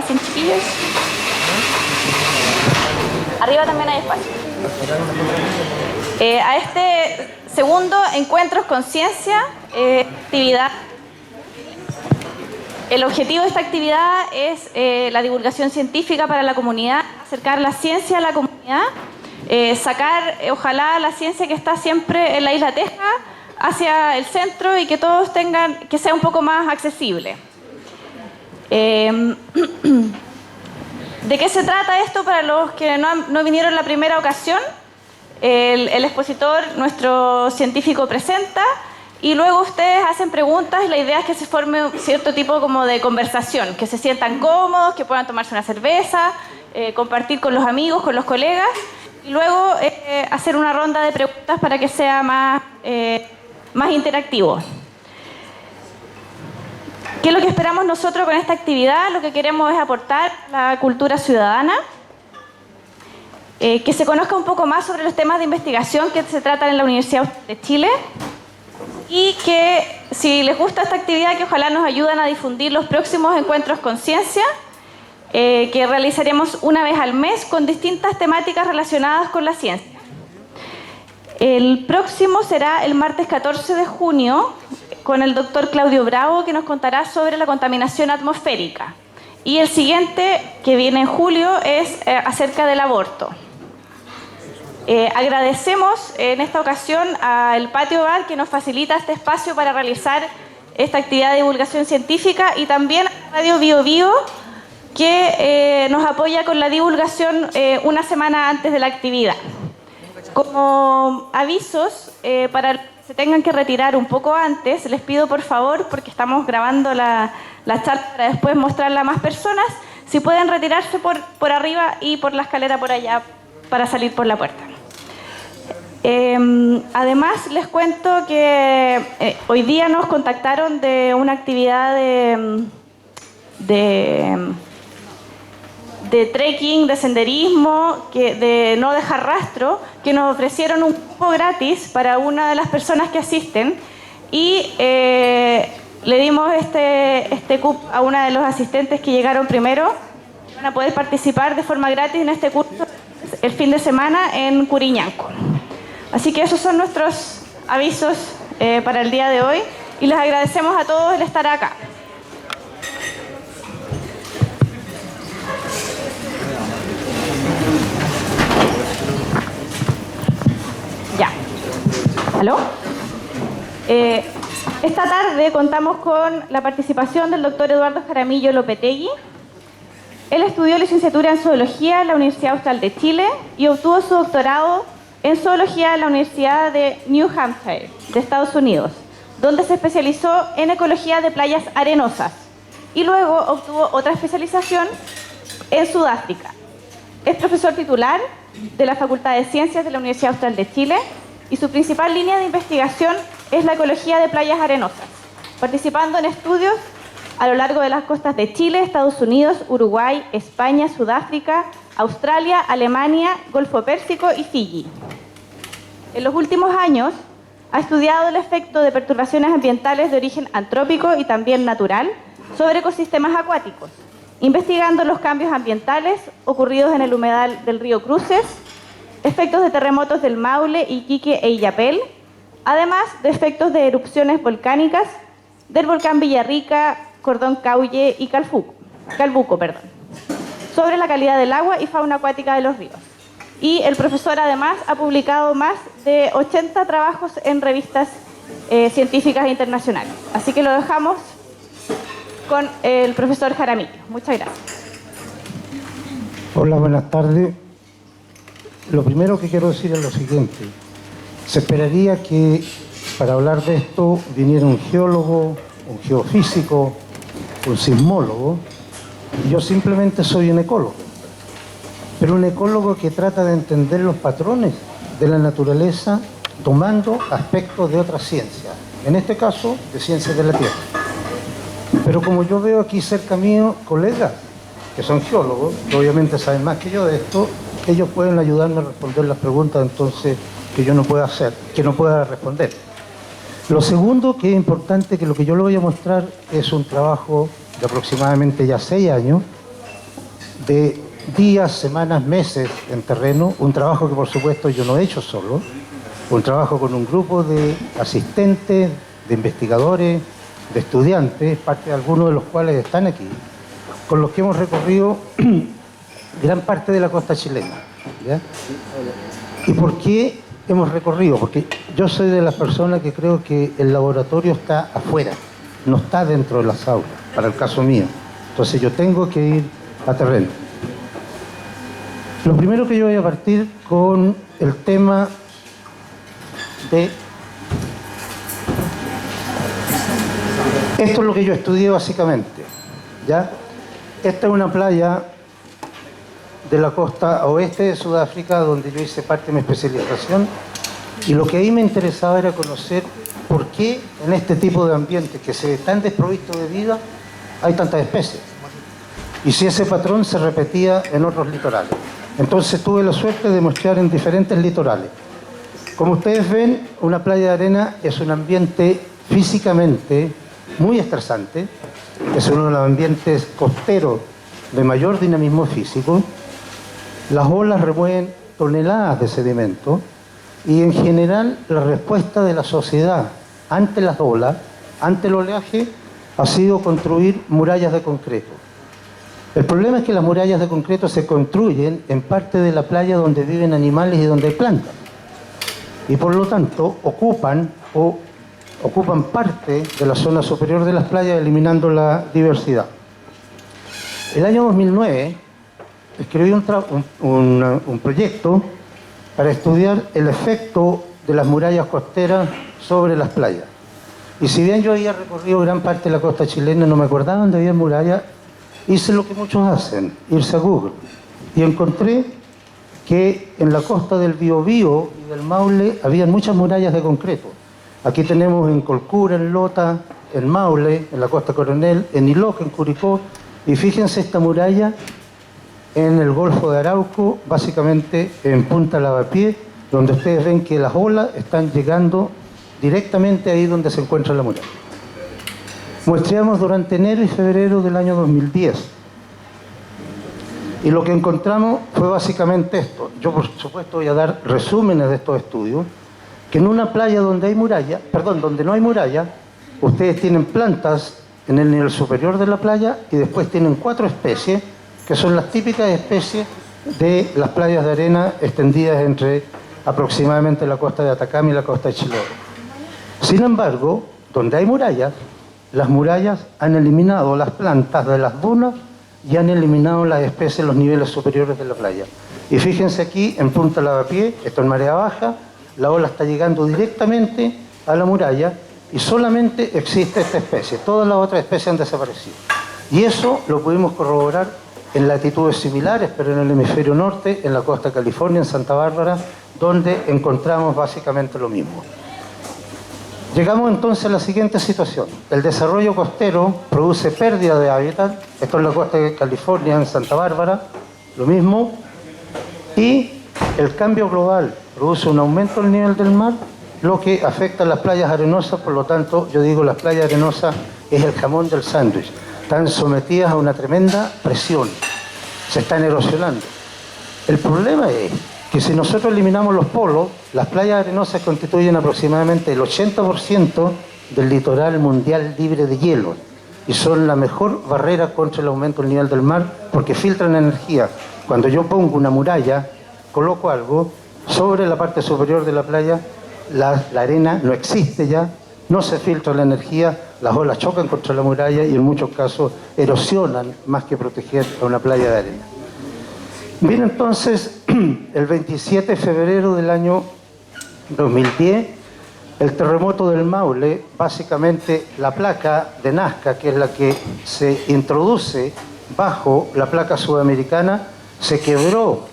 pasen, chiquillos. Arriba también hay espacio. A este segundo, Encuentros con Ciencia, actividad. El objetivo de esta actividad es la divulgación científica para la comunidad, acercar la ciencia a la comunidad, sacar, ojalá, la ciencia que está siempre en la isla Teja hacia el centro y que todos tengan, que sea un poco más accesible. ¿De qué se trata esto para los que no vinieron la primera ocasión? El expositor, nuestro científico, presenta y luego ustedes hacen preguntas y la idea es que se forme un cierto tipo como de conversación, que se sientan cómodos, que puedan tomarse una cerveza, compartir con los amigos, con los colegas y luego hacer una ronda de preguntas para que sea más interactivo. ¿Qué es lo que esperamos nosotros con esta actividad? Lo que queremos es aportar la cultura ciudadana, que se conozca un poco más sobre los temas de investigación que se tratan en la Universidad de Chile y que, si les gusta esta actividad, que ojalá nos ayuden a difundir los próximos encuentros con ciencia, que realizaremos una vez al mes con distintas temáticas relacionadas con la ciencia. El próximo será el martes 14 de junio con el doctor Claudio Bravo, que nos contará sobre la contaminación atmosférica. Y el siguiente, que viene en julio, es acerca del aborto. Agradecemos en esta ocasión al Patio Bar, que nos facilita este espacio para realizar esta actividad de divulgación científica, y también a Radio Bio Bio, que nos apoya con la divulgación una semana antes de la actividad. Como avisos, para que se tengan que retirar un poco antes, les pido por favor, porque estamos grabando la charla para después mostrarla a más personas, si pueden retirarse por arriba y por la escalera por allá para salir por la puerta. Además, les cuento que hoy día nos contactaron de una actividad de trekking, de senderismo, de no dejar rastro, que nos ofrecieron un cupo gratis para una de las personas que asisten y le dimos este cupo a una de los asistentes que llegaron primero. Van a poder participar de forma gratis en este curso el fin de semana en Curiñanco. Así que esos son nuestros avisos para el día de hoy y les agradecemos a todos el estar acá. Ya. ¿Aló? Esta tarde contamos con la participación del doctor Eduardo Jaramillo Lopetegui. Él estudió licenciatura en Zoología en la Universidad Austral de Chile y obtuvo su doctorado en Zoología en la Universidad de New Hampshire, de Estados Unidos, donde se especializó en ecología de playas arenosas y luego obtuvo otra especialización en Sudáfrica. Es profesor titular de la Facultad de Ciencias de la Universidad Austral de Chile y su principal línea de investigación es la ecología de playas arenosas, participando en estudios a lo largo de las costas de Chile, Estados Unidos, Uruguay, España, Sudáfrica, Australia, Alemania, Golfo Pérsico y Fiji. En los últimos años ha estudiado el efecto de perturbaciones ambientales de origen antrópico y también natural sobre ecosistemas acuáticos, investigando los cambios ambientales ocurridos en el humedal del río Cruces, efectos de terremotos del Maule, Iquique e Illapel, además de efectos de erupciones volcánicas del volcán Villarrica, Cordón Caulle y Calbuco, sobre la calidad del agua y fauna acuática de los ríos. Y el profesor además ha publicado más de 80 trabajos en revistas científicas internacionales. Así que lo dejamos con el profesor Jaramillo. Muchas gracias. Hola, buenas tardes. Lo primero que quiero decir es lo siguiente. Se esperaría que para hablar de esto viniera un geólogo, un geofísico, un sismólogo. Yo simplemente soy un ecólogo, pero un ecólogo que trata de entender los patrones de la naturaleza tomando aspectos de otras ciencias, en este caso de ciencias de la Tierra. Pero como yo veo aquí cerca mío colegas que son geólogos, que obviamente saben más que yo de esto, ellos pueden ayudarme a responder las preguntas entonces que yo no pueda hacer, que no pueda responder. Lo segundo que es importante, que lo que yo le voy a mostrar es un trabajo de aproximadamente ya 6 años, de días, semanas, meses en terreno, un trabajo que por supuesto yo no he hecho solo, un trabajo con un grupo de asistentes, de investigadores, de estudiantes, parte de algunos de los cuales están aquí, con los que hemos recorrido gran parte de la costa chilena. ¿Ya? ¿Y por qué hemos recorrido? Porque yo soy de las personas que creo que el laboratorio está afuera, no está dentro de las aulas, para el caso mío. Entonces yo tengo que ir a terreno. Lo primero que yo voy a partir con el tema de... Esto es lo que yo estudié básicamente, ¿ya? Esta es una playa de la costa oeste de Sudáfrica, donde yo hice parte de mi especialización, y lo que ahí me interesaba era conocer por qué en este tipo de ambientes que se ve tan desprovisto de vida hay tantas especies, y si ese patrón se repetía en otros litorales. Entonces tuve la suerte de mostrar en diferentes litorales. Como ustedes ven, una playa de arena es un ambiente físicamente muy estresante, es uno de los ambientes costeros de mayor dinamismo físico. Las olas remueven toneladas de sedimento y en general la respuesta de la sociedad ante las olas, ante el oleaje, ha sido construir murallas de concreto. El problema es que las murallas de concreto se construyen en parte de la playa donde viven animales y donde hay plantas. Y por lo tanto ocupan parte de la zona superior de las playas, eliminando la diversidad. El año 2009 escribí un proyecto para estudiar el efecto de las murallas costeras sobre las playas. Y si bien yo había recorrido gran parte de la costa chilena, no me acordaba dónde había murallas, hice lo que muchos hacen, irse a Google. Y encontré que en la costa del Biobío y del Maule había muchas murallas de concreto. Aquí tenemos en Colcura, en Lota, en Maule, en la costa Coronel, en Iloca, en Curicó. Y fíjense esta muralla en el Golfo de Arauco, básicamente en Punta Lavapié, donde ustedes ven que las olas están llegando directamente ahí donde se encuentra la muralla. Muestreamos durante enero y febrero del año 2010. Y lo que encontramos fue básicamente esto. Yo, por supuesto, voy a dar resúmenes de estos estudios, que en una playa donde no hay muralla, ustedes tienen plantas en el nivel superior de la playa y después tienen 4 especies, que son las típicas especies de las playas de arena extendidas entre aproximadamente la costa de Atacama y la costa de Chiloé. Sin embargo, donde hay murallas, las murallas han eliminado las plantas de las dunas y han eliminado las especies en los niveles superiores de la playa. Y fíjense aquí en Punta Lavapié, esto en marea baja, la ola está llegando directamente a la muralla y solamente existe esta especie. Todas las otras especies han desaparecido. Y eso lo pudimos corroborar en latitudes similares, pero en el hemisferio norte, en la costa de California, en Santa Bárbara, donde encontramos básicamente lo mismo. Llegamos entonces a la siguiente situación. El desarrollo costero produce pérdida de hábitat. Esto es la costa de California, en Santa Bárbara, lo mismo. Y el cambio global produce un aumento del nivel del mar, lo que afecta a las playas arenosas. Por lo tanto, yo digo, las playas arenosas es el jamón del sándwich. Están sometidas a una tremenda presión. Se están erosionando. El problema es que si nosotros eliminamos los polos, las playas arenosas constituyen aproximadamente el 80% del litoral mundial libre de hielo y son la mejor barrera contra el aumento del nivel del mar porque filtran energía. Cuando yo pongo una muralla, coloco algo sobre la parte superior de la playa, la arena no existe ya, no se filtra la energía, las olas chocan contra la muralla y en muchos casos erosionan más que proteger a una playa de arena. Bien, entonces, el 27 de febrero del año 2010, el terremoto del Maule, básicamente la placa de Nazca, que es la que se introduce bajo la placa sudamericana, se quebró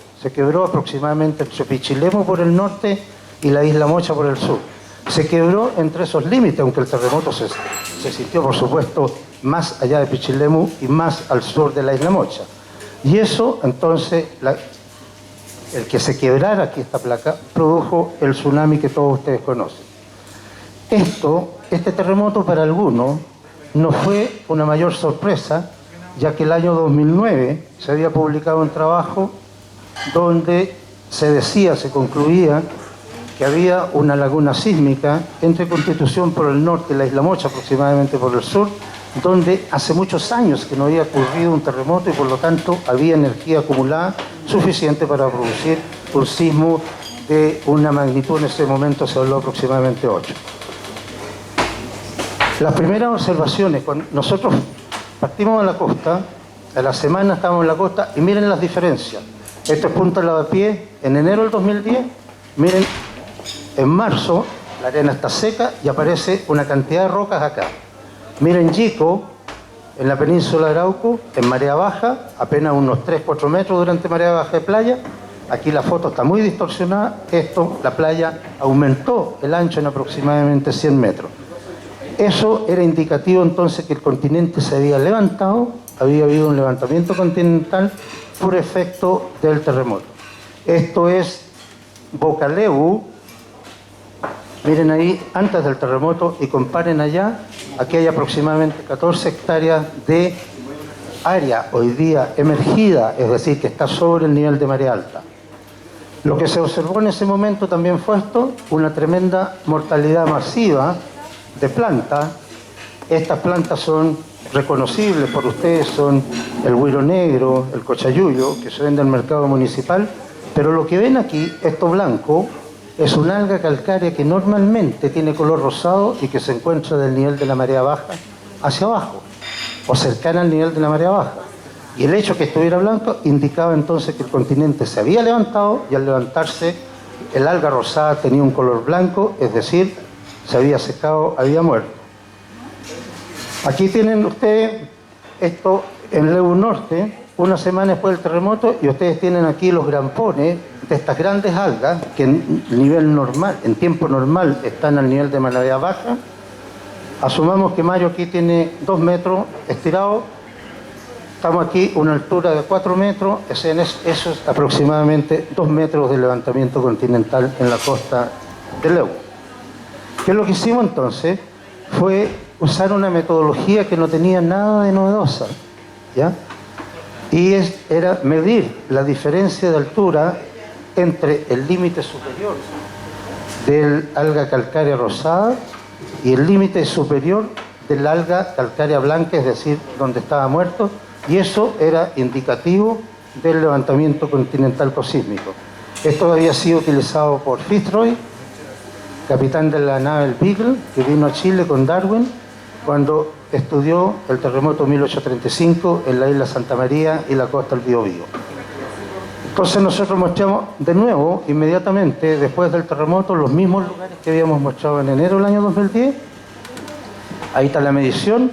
aproximadamente entre Pichilemu por el norte y la Isla Mocha por el sur. Se quebró entre esos límites, aunque el terremoto se sintió, por supuesto, más allá de Pichilemu y más al sur de la Isla Mocha. Y eso, entonces, el que se quebrara aquí esta placa, produjo el tsunami que todos ustedes conocen. Este terremoto para algunos no fue una mayor sorpresa, ya que el año 2009 se había publicado un trabajo donde se decía, se concluía que había una laguna sísmica entre Constitución por el norte y la Isla Mocha aproximadamente por el sur, donde hace muchos años que no había ocurrido un terremoto y por lo tanto había energía acumulada suficiente para producir un sismo de una magnitud, en ese momento se habló aproximadamente 8. Las primeras observaciones, cuando nosotros partimos de la costa, a la semana estábamos en la costa y miren las diferencias. Esto es Punta Lavapié en enero del 2010, miren, en marzo la arena está seca y aparece una cantidad de rocas acá. Miren Yico, en la península de Arauco, en marea baja, apenas unos 3-4 metros durante marea baja de playa. Aquí la foto está muy distorsionada. Esto, la playa aumentó el ancho en aproximadamente 100 metros. Eso era indicativo entonces que el continente se había levantado, había habido un levantamiento continental por efecto del terremoto. Esto es Bocaleu. Miren ahí, antes del terremoto, y comparen allá, aquí hay aproximadamente 14 hectáreas de área hoy día emergida, es decir, que está sobre el nivel de marea alta. Lo que se observó en ese momento también fue esto, una tremenda mortalidad masiva de plantas. Estas plantas son reconocibles por ustedes, son el güiro negro, el cochayuyo, que se vende al mercado municipal, pero lo que ven aquí, esto blanco, es una alga calcárea que normalmente tiene color rosado y que se encuentra del nivel de la marea baja hacia abajo, o cercana al nivel de la marea baja. Y el hecho que estuviera blanco indicaba entonces que el continente se había levantado, y al levantarse el alga rosada tenía un color blanco, es decir, se había secado, había muerto. Aquí tienen ustedes esto en Lebu Norte, una semana después del terremoto, y ustedes tienen aquí los grampones de estas grandes algas que en nivel normal, en tiempo normal, están al nivel de marea baja. Asumamos que Mayo aquí tiene 2 metros estirado, estamos aquí a una altura de 4 metros, eso es aproximadamente 2 metros de levantamiento continental en la costa de Lebu. ¿Qué es lo que hicimos entonces? Fue usar una metodología que no tenía nada de novedosa, ¿ya? Y era medir la diferencia de altura entre el límite superior del alga calcárea rosada y el límite superior del alga calcárea blanca, es decir, donde estaba muerto, y eso era indicativo del levantamiento continental cosísmico. Esto había sido utilizado por Fitzroy, capitán de la nave el Beagle, que vino a Chile con Darwin cuando estudió el terremoto 1835 en la isla Santa María y la costa del Biobío. Entonces nosotros mostramos de nuevo, inmediatamente después del terremoto, los mismos lugares que habíamos mostrado en enero del año 2010. Ahí está la medición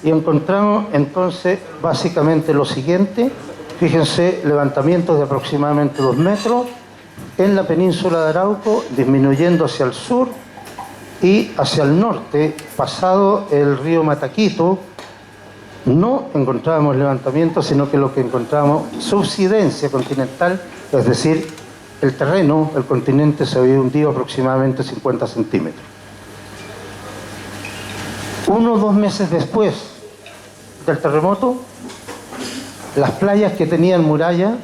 y encontramos entonces básicamente lo siguiente. Fíjense, levantamientos de aproximadamente 2 metros en la península de Arauco, disminuyendo hacia el sur y hacia el norte, pasado el río Mataquito. No encontrábamos levantamientos, sino que lo que encontrábamos, subsidencia continental, es decir, el terreno, el continente se había hundido aproximadamente 50 centímetros. 1 o 2 meses después del terremoto, las playas que tenían muralla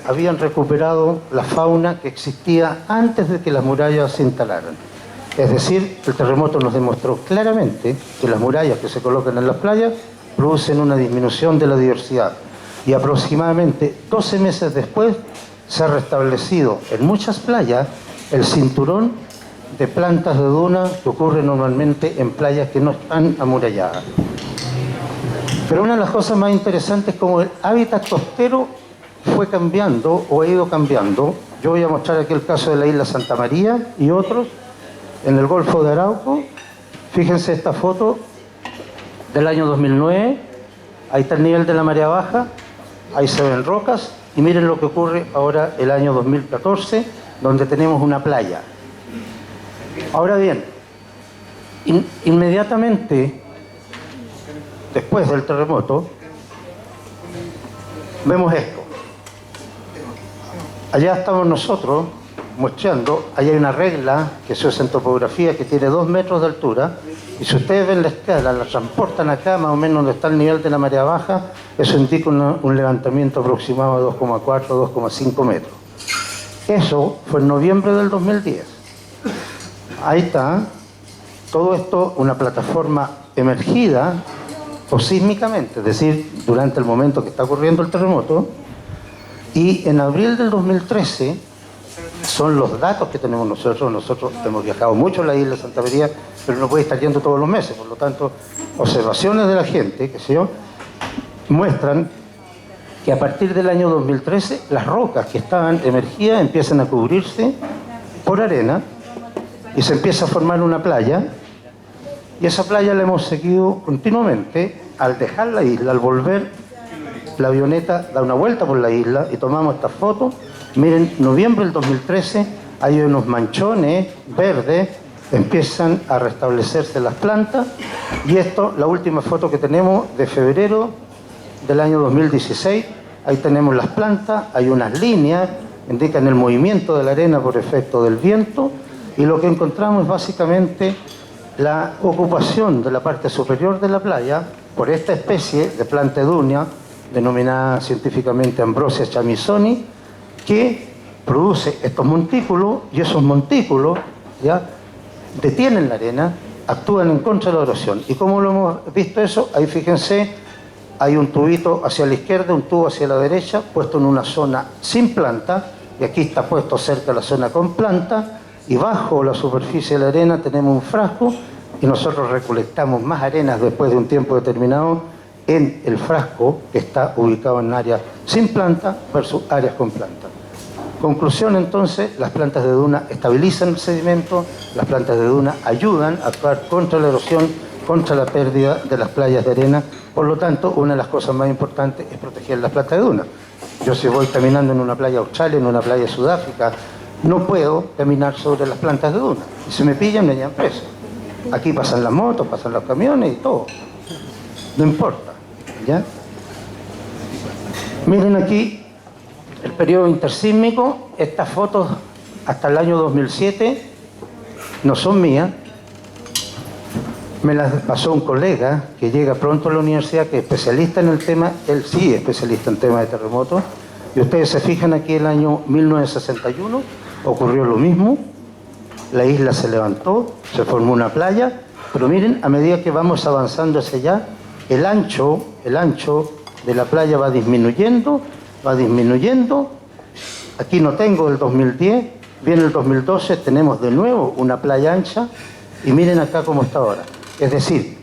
habían recuperado la fauna que existía antes de que las murallas se instalaran. Es decir, el terremoto nos demostró claramente que las murallas que se colocan en las playas producen una disminución de la diversidad. Y aproximadamente 12 meses después se ha restablecido en muchas playas el cinturón de plantas de duna que ocurre normalmente en playas que no están amuralladas. Pero una de las cosas más interesantes es cómo el hábitat costero fue cambiando o ha ido cambiando. Yo voy a mostrar aquí el caso de la isla Santa María y otros en el Golfo de Arauco. Fíjense esta foto del año 2009. Ahí está el nivel de la marea baja, ahí se ven rocas, y miren lo que ocurre ahora el año 2014, donde tenemos una playa. Ahora bien, inmediatamente después del terremoto, vemos esto. Allá estamos nosotros, mostrando, ahí hay una regla que se usa en topografía que tiene 2 metros de altura, y si ustedes ven la escala, la transportan acá, más o menos donde está el nivel de la marea baja, eso indica un levantamiento aproximado de 2,4, 2,5 metros. Eso fue en noviembre del 2010. Ahí está, todo esto, una plataforma emergida o sísmicamente, es decir, durante el momento que está ocurriendo el terremoto, y en abril del 2013, son los datos que tenemos nosotros. Nosotros hemos viajado mucho a la isla de Santa María, pero no puede estar yendo todos los meses, por lo tanto, observaciones de la gente, qué sé yo, muestran que a partir del año 2013 las rocas que estaban emergidas empiezan a cubrirse por arena y se empieza a formar una playa, y esa playa la hemos seguido continuamente. Al dejar la isla, al volver, la avioneta da una vuelta por la isla y tomamos esta foto. Miren, noviembre del 2013 hay unos manchones verdes, empiezan a restablecerse las plantas, y esto, la última foto que tenemos de febrero del año 2016, ahí tenemos las plantas, hay unas líneas, indican el movimiento de la arena por efecto del viento, y lo que encontramos es básicamente la ocupación de la parte superior de la playa por esta especie de planta edunia, denominada científicamente Ambrosia chamisoni, que produce estos montículos, y esos montículos ya detienen la arena, actúan en contra de la erosión. ¿Y cómo lo hemos visto eso? Ahí fíjense, hay un tubito hacia la izquierda, un tubo hacia la derecha, puesto en una zona sin planta, y aquí está puesto cerca de la zona con planta, y bajo la superficie de la arena tenemos un frasco, y nosotros recolectamos más arenas después de un tiempo determinado en el frasco que está ubicado en áreas sin planta versus áreas con planta. Conclusión, entonces, las plantas de duna estabilizan el sedimento, las plantas de duna ayudan a actuar contra la erosión, contra la pérdida de las playas de arena. Por lo tanto, una de las cosas más importantes es proteger las plantas de duna. Yo, si voy caminando en una playa australiana, en una playa de Sudáfrica, no puedo caminar sobre las plantas de duna. Y si me pillan, me llevan preso. Aquí pasan las motos, pasan los camiones y todo. No importa, ¿ya? Miren aquí el periodo intersísmico. Estas fotos hasta el año 2007 no son mías. Me las pasó un colega que llega pronto a la universidad, que es especialista en el tema. Él sí es especialista en temas de terremotos. Y ustedes se fijan aquí, el año 1961 ocurrió lo mismo. La isla se levantó, se formó una playa, pero miren, a medida que vamos avanzando hacia allá, el ancho de la playa va disminuyendo. Aquí no tengo el 2010, viene el 2012, tenemos de nuevo una playa ancha, y miren acá cómo está ahora. Es decir,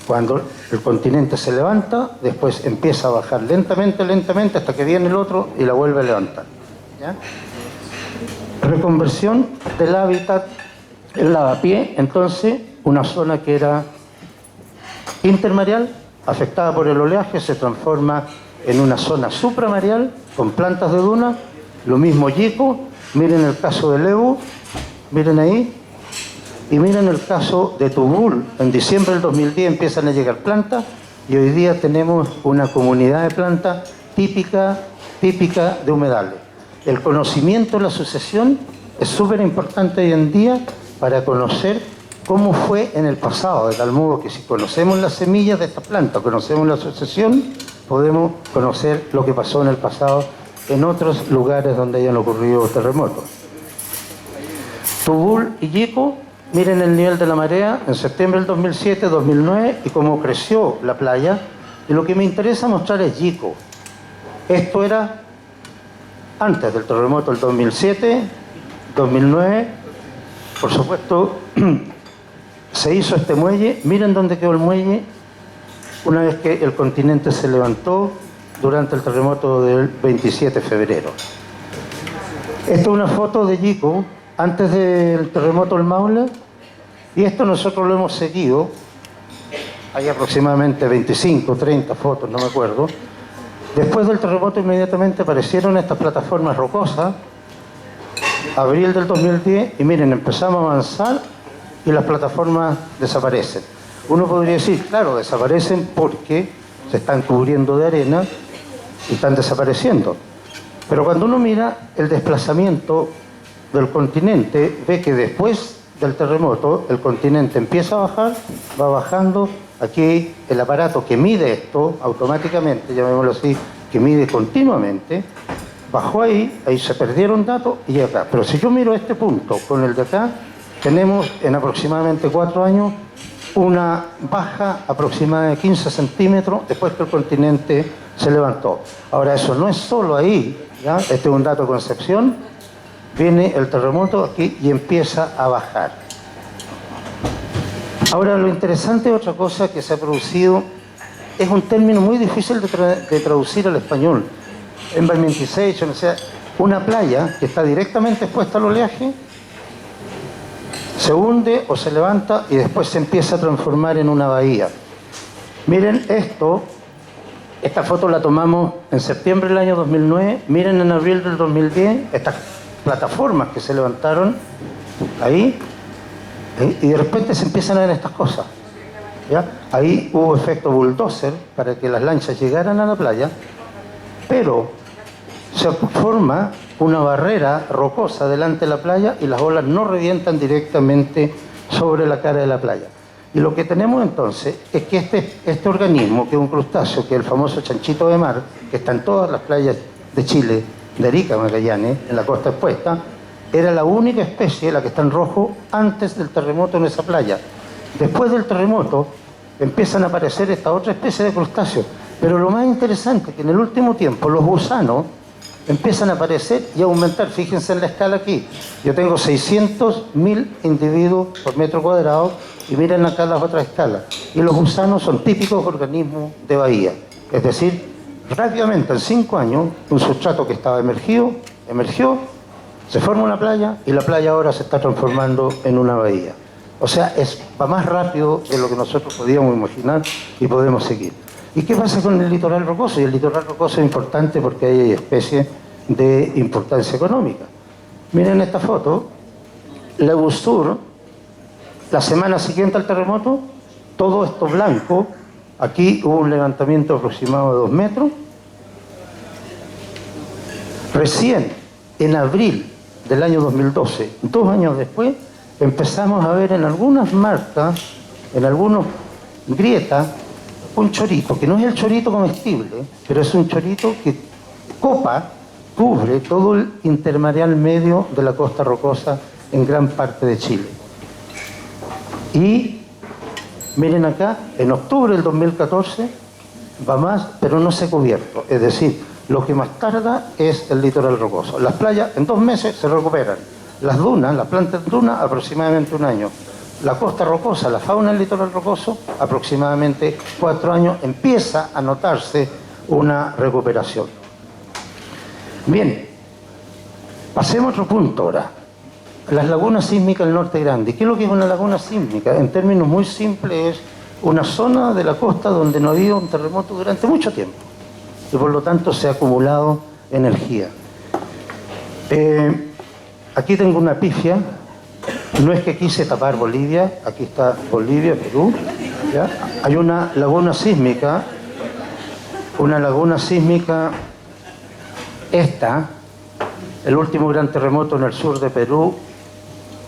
cuando el continente se levanta, después empieza a bajar lentamente, hasta que viene el otro y la vuelve a levantar, ¿ya? Reconversión del hábitat, el lavapié, entonces, una zona que era intermareal, afectada por el oleaje, se transforma en una zona supramarial con plantas de duna. Lo mismo Yico, miren el caso de Lebu, miren ahí, y miren el caso de Tubul. En diciembre del 2010 empiezan a llegar plantas, y hoy día tenemos una comunidad de plantas típica de humedales. El conocimiento de la sucesión es súper importante hoy en día para conocer cómo fue en el pasado, de tal modo que si conocemos las semillas de esta planta, conocemos la sucesión, podemos conocer lo que pasó en el pasado en otros lugares donde hayan ocurrido terremotos. Tubul y Yico, miren el nivel de la marea en septiembre del 2007, 2009, y cómo creció la playa. Y lo que me interesa mostrar es Yico. Esto era antes del terremoto del 2007, 2009. Por supuesto, se hizo este muelle. Miren dónde quedó el muelle una vez que el continente se levantó durante el terremoto del 27 de febrero. Esta es una foto de Yico antes del terremoto del Maule, y esto nosotros lo hemos seguido. Hay aproximadamente 25, 30 fotos, no me acuerdo. Después del terremoto inmediatamente aparecieron estas plataformas rocosas, abril del 2010, y miren, empezamos a avanzar y las plataformas desaparecen. Uno podría decir, claro, desaparecen porque se están cubriendo de arena y están desapareciendo. Pero cuando uno mira el desplazamiento del continente ve que después del terremoto el continente empieza a bajar, va bajando. Aquí el aparato que mide esto automáticamente, llamémoslo así, que mide continuamente, bajó ahí se perdieron datos y acá. Pero si yo miro este punto con el de acá, tenemos en aproximadamente 4 años una baja aproximada de 15 centímetros después que el continente se levantó. Ahora, eso no es solo ahí, ¿ya? Este es un dato de Concepción. Viene el terremoto aquí y empieza a bajar. Ahora, lo interesante, otra cosa que se ha producido, es un término muy difícil de traducir al español. Environmentization, o sea, una playa que está directamente expuesta al oleaje, se hunde o se levanta y después se empieza a transformar en una bahía. Miren esto, esta foto la tomamos en septiembre del año 2009, miren en abril del 2010, estas plataformas que se levantaron ahí, y de repente se empiezan a ver estas cosas, ¿ya? Ahí hubo efecto bulldozer para que las lanchas llegaran a la playa, pero se forma una barrera rocosa delante de la playa y las olas no revientan directamente sobre la cara de la playa. Y lo que tenemos entonces es que este organismo, que es un crustáceo, que es el famoso chanchito de mar, que está en todas las playas de Chile, de Arica, Magallanes, en la costa expuesta, era la única especie, la que está en rojo, antes del terremoto en esa playa. Después del terremoto empiezan a aparecer esta otra especie de crustáceos. Pero lo más interesante es que en el último tiempo los gusanos empiezan a aparecer y a aumentar. Fíjense en la escala aquí. Yo tengo 600.000 individuos por metro cuadrado y miren acá las otras escalas. Y los gusanos son típicos organismos de bahía. Es decir, rápidamente en 5 años, un sustrato que estaba emergió, se forma una playa y la playa ahora se está transformando en una bahía. O sea, va más rápido de lo que nosotros podíamos imaginar y podemos seguir. ¿Y qué pasa con el litoral rocoso? Y el litoral rocoso es importante porque hay especies de importancia económica. Miren esta foto, Legustur, la semana siguiente al terremoto, todo esto blanco, aquí hubo un levantamiento aproximado de 2 metros. Recién, en abril del año 2012, 2 años después, empezamos a ver en algunas marcas, en algunas grietas, un chorito, que no es el chorito comestible, pero es un chorito que cubre todo el intermareal medio de la costa rocosa en gran parte de Chile. Y miren acá, en octubre del 2014 va más, pero no se ha cubierto. Es decir, lo que más tarda es el litoral rocoso. Las playas en 2 meses se recuperan. Las dunas, las plantas de dunas, aproximadamente 1 año. La costa rocosa, la fauna del litoral rocoso, aproximadamente 4 años, empieza a notarse una recuperación. Bien, pasemos a otro punto ahora. Las lagunas sísmicas del Norte Grande. ¿Qué es lo que es una laguna sísmica? En términos muy simples, es una zona de la costa donde no ha habido un terremoto durante mucho tiempo y por lo tanto se ha acumulado energía. Aquí tengo una pifia. No es que quise tapar Bolivia, aquí está Bolivia, Perú, ¿ya? Hay una laguna sísmica, el último gran terremoto en el sur de Perú,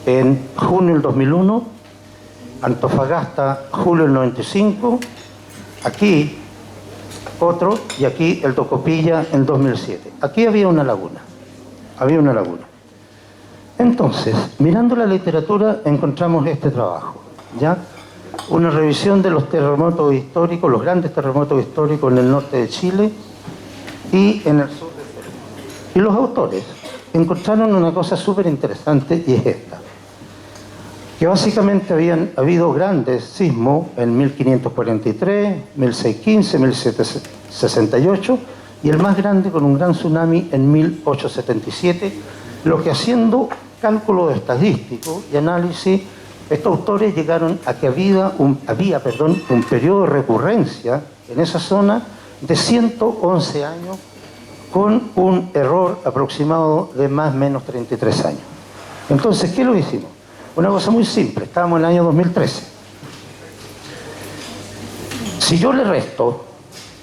en junio del 2001, Antofagasta, julio del 95, aquí otro, y aquí el Tocopilla en 2007. Aquí había una laguna. Entonces, mirando la literatura encontramos este trabajo, ¿ya? Una revisión de los terremotos históricos, los grandes terremotos históricos en el norte de Chile y en el sur de Perú. Y los autores encontraron una cosa súper interesante y es esta, que básicamente habían habido grandes sismos en 1543, 1615, 1768 y el más grande con un gran tsunami en 1877, lo que haciendo cálculo estadístico y análisis, estos autores llegaron a que había un periodo de recurrencia en esa zona de 111 años con un error aproximado de más o menos 33 años. Entonces, ¿qué lo hicimos? Una cosa muy simple, estábamos en el año 2013. Si yo le resto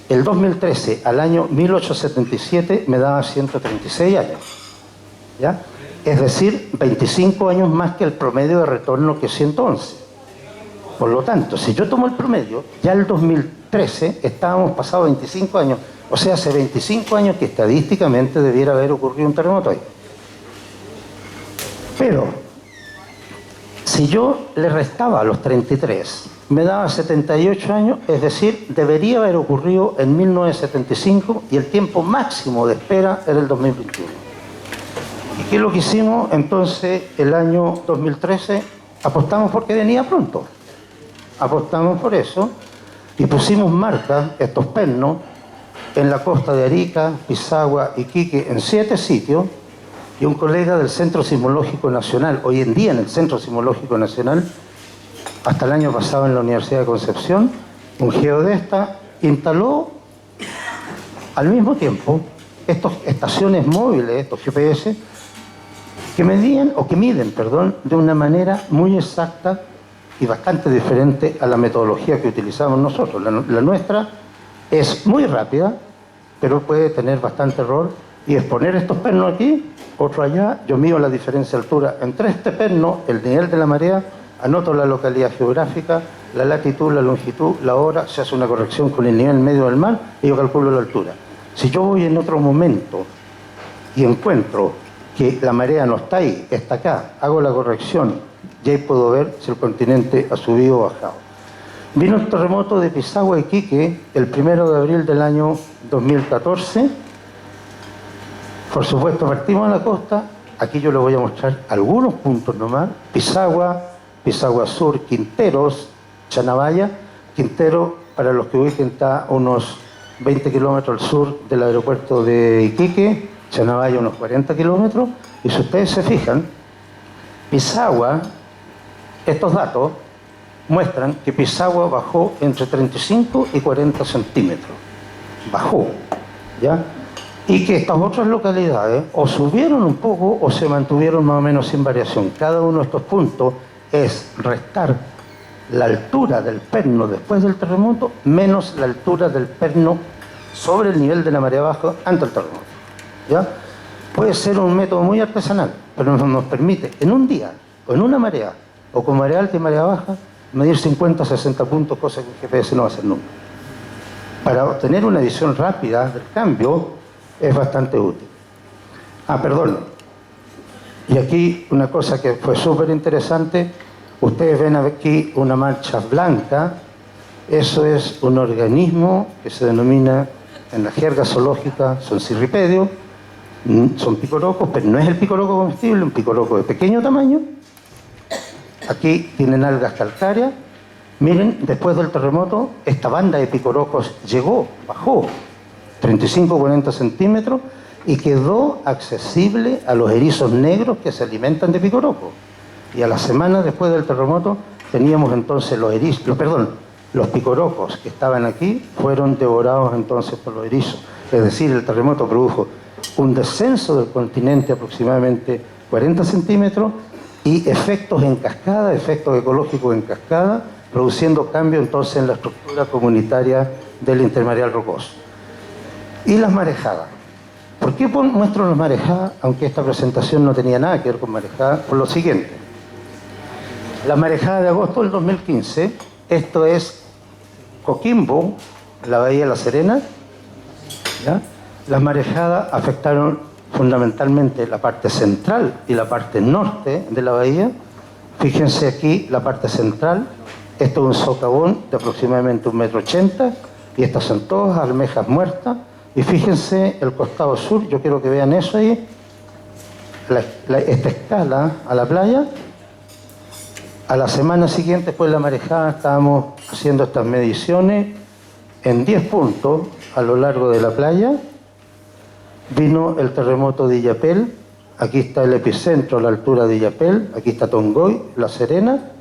el 2013 al año 1877, me daba 136 años. ¿Ya? es decir, 25 años más que el promedio de retorno que es 111. Por lo tanto, si yo tomo el promedio, ya el 2013 estábamos pasados 25 años, o sea, hace 25 años que estadísticamente debiera haber ocurrido un terremoto ahí. Pero, si yo le restaba a los 33, me daba 78 años, es decir, debería haber ocurrido en 1975 y el tiempo máximo de espera era el 2021. ¿Y qué es lo que hicimos? Entonces, el año 2013, apostamos porque venía pronto. Apostamos por eso y pusimos marcas, estos pernos, en la costa de Arica, Pisagua, Iquique, en 7 sitios, y un colega del Centro Sismológico Nacional, hoy en día en el Centro Sismológico Nacional, hasta el año pasado en la Universidad de Concepción, un geodesta, instaló al mismo tiempo estas estaciones móviles, estos GPS, que miden, de una manera muy exacta y bastante diferente a la metodología que utilizamos nosotros. La nuestra es muy rápida, pero puede tener bastante error, y es poner estos pernos aquí, otro allá, yo mido la diferencia de altura entre este perno, el nivel de la marea, anoto la localidad geográfica, la latitud, la longitud, la hora, se hace una corrección con el nivel medio del mar y yo calculo la altura. Si yo voy en otro momento y encuentro que la marea no está ahí, está acá, hago la corrección, y ahí puedo ver si el continente ha subido o bajado. Vino el terremoto de Pisagua y Iquique el 1 de abril del año 2014. Por supuesto, partimos a la costa. Aquí yo les voy a mostrar algunos puntos nomás. Pisagua, Pisagua Sur, Quinteros, Chanabaya. Quintero, para los que ubiquen, está a unos 20 kilómetros al sur del aeropuerto de Iquique. Chanabaya unos 40 kilómetros. Y si ustedes se fijan, Pisagua, estos datos muestran que Pisagua bajó entre 35 y 40 centímetros. Bajó, ¿ya? Y que estas otras localidades o subieron un poco o se mantuvieron más o menos sin variación. Cada uno de estos puntos es restar la altura del perno después del terremoto menos la altura del perno sobre el nivel de la marea baja antes del terremoto, ¿ya? Puede ser un método muy artesanal, pero nos permite en un día o en una marea o con marea alta y marea baja medir 50 o 60 puntos, cosa que el GPS no va a hacer nunca. Para obtener una visión rápida del cambio es bastante útil. Perdón. Y aquí una cosa que fue súper interesante, ustedes ven aquí una mancha blanca, eso es un organismo que se denomina en la jerga zoológica, son cirripedios, son picorocos, pero no es el picoroco comestible, un picoroco de pequeño tamaño. Aquí tienen algas calcáreas. Miren, después del terremoto, esta banda de picorocos bajó 35-40 centímetros y quedó accesible a los erizos negros que se alimentan de picoroco. Y a la semana después del terremoto teníamos entonces los picorocos que estaban aquí fueron devorados entonces por los erizos. Es decir, el terremoto produjo un descenso del continente aproximadamente 40 centímetros y efectos en cascada, efectos ecológicos en cascada, produciendo cambios entonces en la estructura comunitaria del intermareal rocoso. Y las marejadas. ¿Por qué muestro las marejadas? Aunque esta presentación no tenía nada que ver con marejadas, por lo siguiente. La marejada de agosto del 2015, esto es Coquimbo, la bahía de La Serena, ¿ya? Las marejadas afectaron fundamentalmente la parte central y la parte norte de la bahía. Fíjense aquí la parte central, esto es un socavón de aproximadamente 1,80 m y estas son todas almejas muertas. Y fíjense el costado sur, yo quiero que vean eso ahí, esta escala a la playa. A la semana siguiente, después de la marejada, estábamos haciendo estas mediciones en 10 puntos a lo largo de la playa. Vino el terremoto de Illapel, aquí está el epicentro a la altura de Illapel, aquí está Tongoy, La Serena.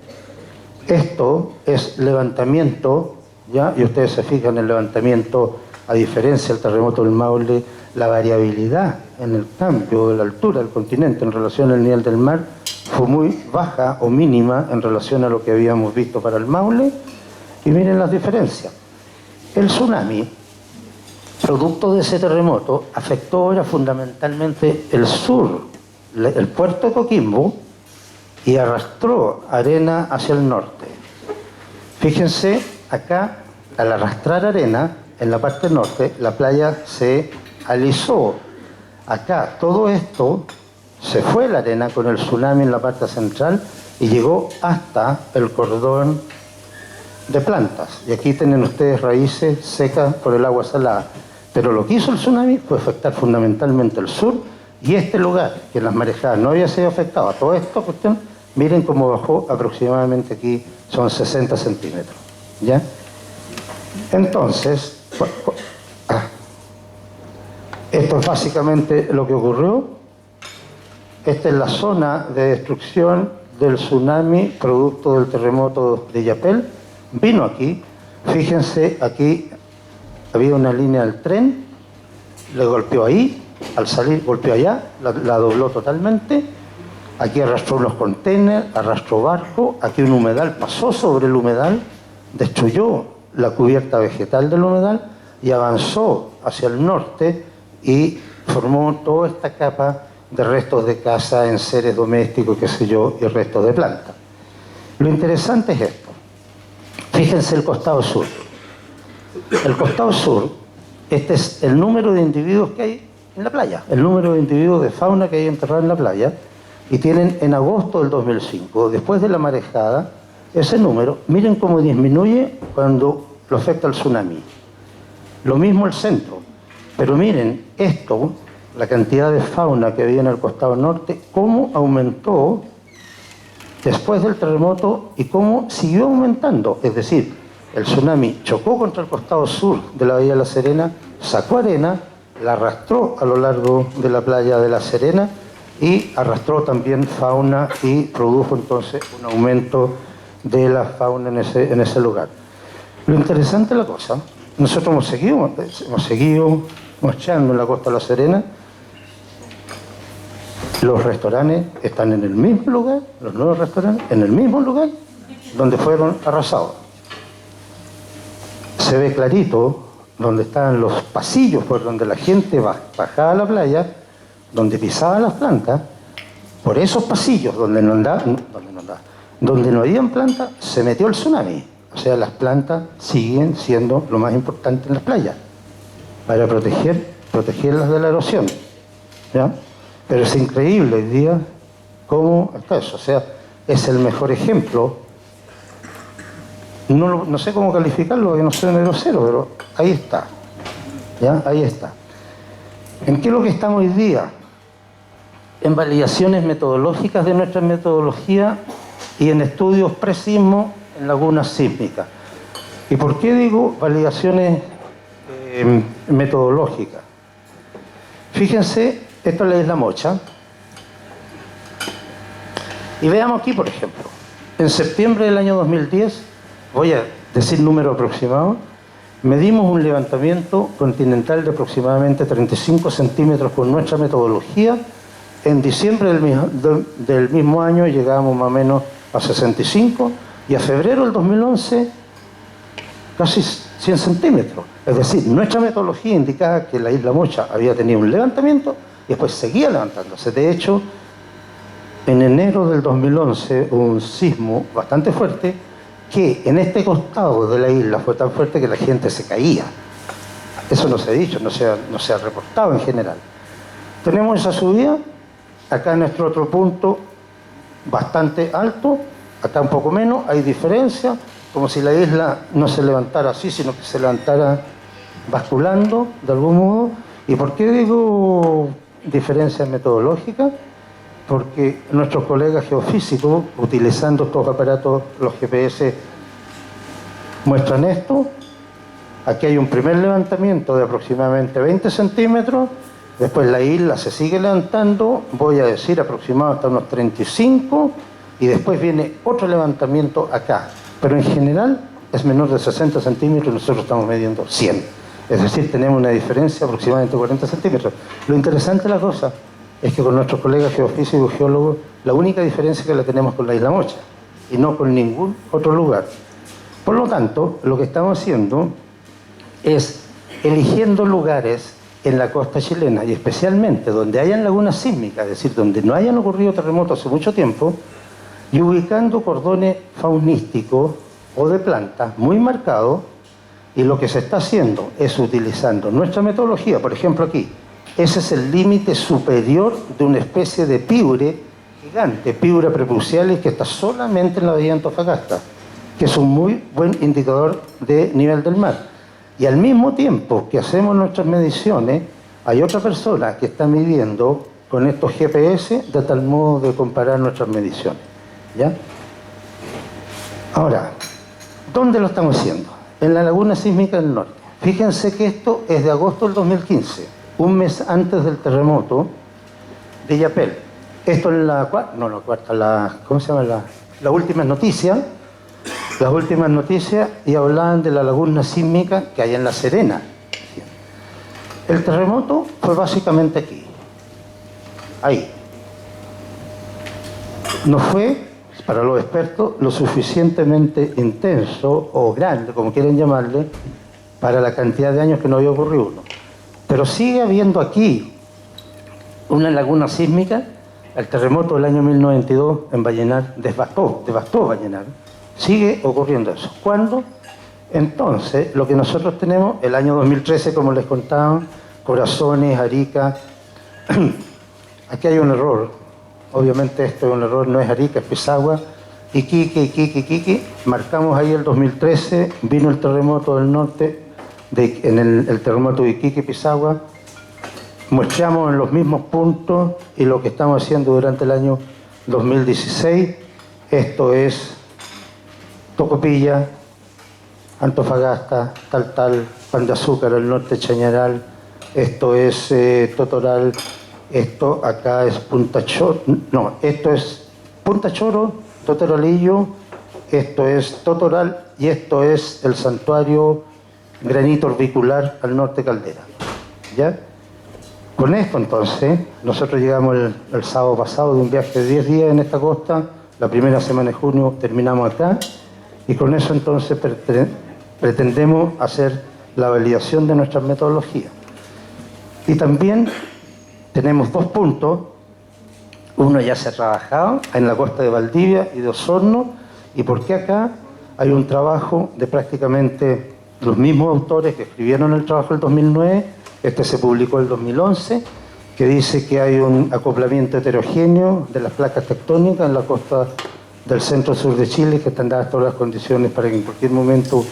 Esto es levantamiento, ¿ya? Y ustedes se fijan en el levantamiento, a diferencia del terremoto del Maule, la variabilidad en el cambio de la altura del continente en relación al nivel del mar fue muy baja o mínima en relación a lo que habíamos visto para el Maule. Y miren las diferencias. El tsunami, producto de ese terremoto, afectó ahora fundamentalmente el sur el puerto de Coquimbo y arrastró arena hacia el norte. Fíjense, acá, al arrastrar arena, en la parte norte, la playa se alisó. Acá, todo esto, se fue la arena con el tsunami en la parte central y llegó hasta el cordón de plantas. Y aquí tienen ustedes raíces secas por el agua salada. Pero lo que hizo el tsunami fue afectar fundamentalmente el sur y este lugar, que en las marejadas no había sido afectado. A toda esta cuestión, miren cómo bajó aproximadamente aquí, son 60 centímetros. ¿Ya? Entonces, esto es básicamente lo que ocurrió. Esta es la zona de destrucción del tsunami producto del terremoto de Illapel. Vino aquí, fíjense, aquí había una línea del tren, le golpeó ahí, al salir golpeó allá, la dobló totalmente. Aquí arrastró unos contenedores, arrastró barco, aquí un humedal pasó sobre el humedal, destruyó la cubierta vegetal del humedal y avanzó hacia el norte y formó toda esta capa de restos de casa, enseres domésticos, qué sé yo, y restos de plantas. Lo interesante es esto. Fíjense el costado sur. El costado sur, este es el número de individuos que hay en la playa, el número de individuos de fauna que hay enterrado en la playa, y tienen en agosto del 2005, después de la marejada, ese número, miren cómo disminuye cuando lo afecta el tsunami. Lo mismo el centro, pero miren esto, la cantidad de fauna que había en el costado norte, cómo aumentó después del terremoto y cómo siguió aumentando. Es decir, el tsunami chocó contra el costado sur de la bahía de La Serena, sacó arena, la arrastró a lo largo de la playa de La Serena y arrastró también fauna y produjo entonces un aumento de la fauna en ese lugar. Lo interesante de la cosa, nosotros hemos seguido marchando en la costa de La Serena. Los restaurantes están en el mismo lugar, los nuevos restaurantes, en el mismo lugar donde fueron arrasados. Se ve clarito donde estaban los pasillos por donde la gente bajaba a la playa, donde pisaba las plantas. Por esos pasillos donde no habían plantas, se metió el tsunami. O sea, las plantas siguen siendo lo más importante en las playas para protegerlas de la erosión, ¿ya? Pero es increíble hoy día cómo está eso. O sea, es el mejor ejemplo. No sé cómo calificarlo, porque no soy un grosero, pero ahí está. ¿Ya? Ahí está. ¿En qué es lo que estamos hoy día? En validaciones metodológicas de nuestra metodología y en estudios pre-sismo en lagunas sísmicas. ¿Y por qué digo validaciones metodológicas? Fíjense, esto es la isla Mocha. Y veamos aquí, por ejemplo, en septiembre del año 2010, voy a decir número aproximado, medimos un levantamiento continental de aproximadamente 35 centímetros con nuestra metodología. En diciembre del mismo año llegamos más o menos a 65 y a febrero del 2011 casi 100 centímetros. Es decir, nuestra metodología indicaba que la isla Mocha había tenido un levantamiento y después seguía levantándose. De hecho, en enero del 2011 hubo un sismo bastante fuerte que en este costado de la isla fue tan fuerte que la gente se caía. Eso no se ha dicho, no se ha reportado en general. Tenemos esa subida, acá en nuestro otro punto bastante alto, acá un poco menos, hay diferencia, como si la isla no se levantara así, sino que se levantara basculando de algún modo. ¿Y por qué digo diferencias metodológicas? Porque nuestros colegas geofísicos, utilizando estos aparatos, los GPS, muestran esto. Aquí hay un primer levantamiento de aproximadamente 20 centímetros, después la isla se sigue levantando, voy a decir aproximadamente hasta unos 35, y después viene otro levantamiento acá. Pero en general es menor de 60 centímetros y nosotros estamos midiendo 100. Es decir, tenemos una diferencia de aproximadamente 40 centímetros. Lo interesante de la cosa es que con nuestros colegas geofísicos y geólogos, la única diferencia que la tenemos con la isla Mocha y no con ningún otro lugar. Por lo tanto, lo que estamos haciendo es eligiendo lugares en la costa chilena, y especialmente donde hayan lagunas sísmicas, es decir, donde no hayan ocurrido terremotos hace mucho tiempo, y ubicando cordones faunísticos o de plantas muy marcados, y lo que se está haciendo es utilizando nuestra metodología, por ejemplo aquí, ese es el límite superior de una especie de piure gigante, Piura prepucialis, que está solamente en la bahía de Antofagasta, que es un muy buen indicador de nivel del mar. Y al mismo tiempo que hacemos nuestras mediciones, hay otra persona que está midiendo con estos GPS de tal modo de comparar nuestras mediciones. ¿Ya? Ahora, ¿dónde lo estamos haciendo? En la laguna sísmica del norte. Fíjense que esto es de agosto del 2015, un mes antes del terremoto de Illapel. Esto es ¿cómo se llama? Las últimas noticias. Las últimas noticias, y hablaban de la laguna sísmica que hay en La Serena. El terremoto fue básicamente aquí. Ahí. No fue, para los expertos, lo suficientemente intenso o grande, como quieren llamarle, para la cantidad de años que no había ocurrido uno. Pero sigue habiendo aquí una laguna sísmica. El terremoto del año 1092 en Vallenar devastó Vallenar. Sigue ocurriendo eso. ¿Cuándo? Entonces, lo que nosotros tenemos, el año 2013, como les contaba, Corazones, Arica. Aquí hay un error. Obviamente esto es un error, no es Arica, es Pisagua. Iquique. Marcamos ahí el 2013, vino el terremoto del norte, en el terremoto de Iquique, Pisagua. Muestreamos en los mismos puntos, y lo que estamos haciendo durante el año 2016, esto es Tocopilla, Antofagasta, Taltal, Pan de Azúcar, el norte Chañaral, esto es Totoral, esto acá es Punta Choro, no, esto es Punta Choro, Totoralillo, esto es Totoral, y esto es el santuario Granito Orbicular al norte Caldera. ¿Ya? Con esto entonces, nosotros llegamos el sábado pasado de un viaje de 10 días en esta costa, la primera semana de junio terminamos acá, y con eso entonces pretendemos hacer la validación de nuestras metodologías. Y también tenemos 2 puntos, uno ya se ha trabajado en la costa de Valdivia y de Osorno, y porque acá hay un trabajo de prácticamente los mismos autores que escribieron el trabajo del 2009, este se publicó el 2011, que dice que hay un acoplamiento heterogéneo de las placas tectónicas en la costa del centro-sur de Chile, que están dadas todas las condiciones para que en cualquier momento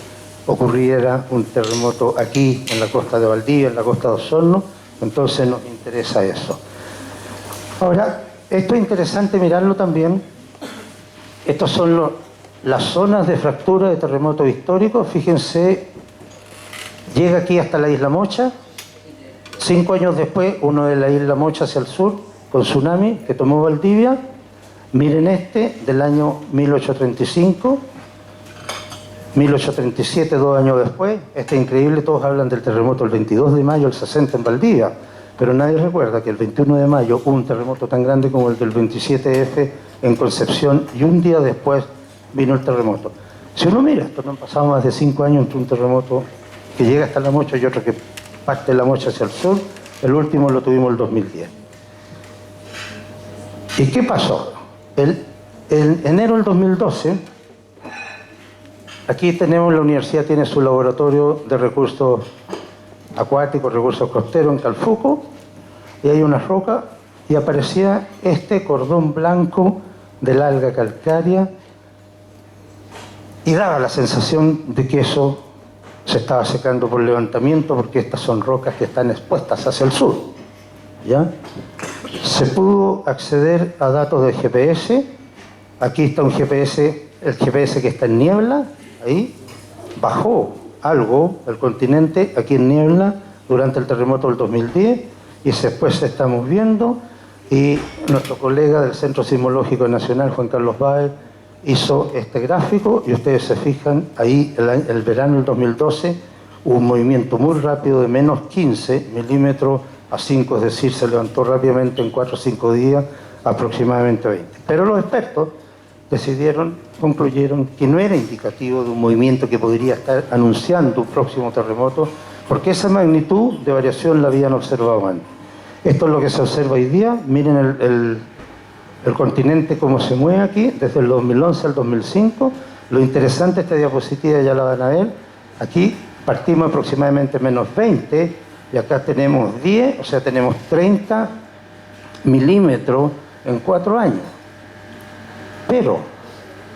ocurriera un terremoto aquí, en la costa de Valdivia, en la costa de Osorno. Entonces nos interesa eso. Ahora, esto es interesante mirarlo también. Estos son las zonas de fractura de terremotos históricos. Fíjense, llega aquí hasta la Isla Mocha. 5 años después, uno de la Isla Mocha hacia el sur, con tsunami, que tomó Valdivia. Miren este, del año 1835, 1837, 2 años después. Este es increíble, todos hablan del terremoto el 22 de mayo del 60 en Valdivia, pero nadie recuerda que el 21 de mayo hubo un terremoto tan grande como el del 27F en Concepción, y un día después vino el terremoto. Si uno mira, esto no han pasado más de 5 años entre un terremoto que llega hasta La Mocha y otro que parte de La Mocha hacia el sur. El último lo tuvimos el 2010. ¿Y qué pasó? En enero del 2012, aquí tenemos, la universidad tiene su laboratorio de recursos acuáticos, recursos costeros en Calfuco, y hay una roca, y aparecía este cordón blanco del alga calcárea, y daba la sensación de que eso se estaba secando por levantamiento, porque estas son rocas que están expuestas hacia el sur. ¿Ya? Se pudo acceder a datos de GPS. Aquí está un GPS, el GPS que está en niebla, ahí. Bajó algo el continente aquí en niebla durante el terremoto del 2010, y después estamos viendo, y nuestro colega del Centro Sismológico Nacional, Juan Carlos Báez, hizo este gráfico, y ustedes se fijan, ahí el verano del 2012 hubo un movimiento muy rápido de menos 15 milímetros a 5, es decir, se levantó rápidamente en 4 o 5 días, aproximadamente 20. Pero los expertos concluyeron que no era indicativo de un movimiento que podría estar anunciando un próximo terremoto, porque esa magnitud de variación la habían observado antes. Esto es lo que se observa hoy día. Miren el continente cómo se mueve aquí, desde el 2011 al 2005. Lo interesante, esta diapositiva ya la van a ver. Aquí partimos aproximadamente menos 20 y acá tenemos 10, o sea, tenemos 30 milímetros en 4 años. Pero,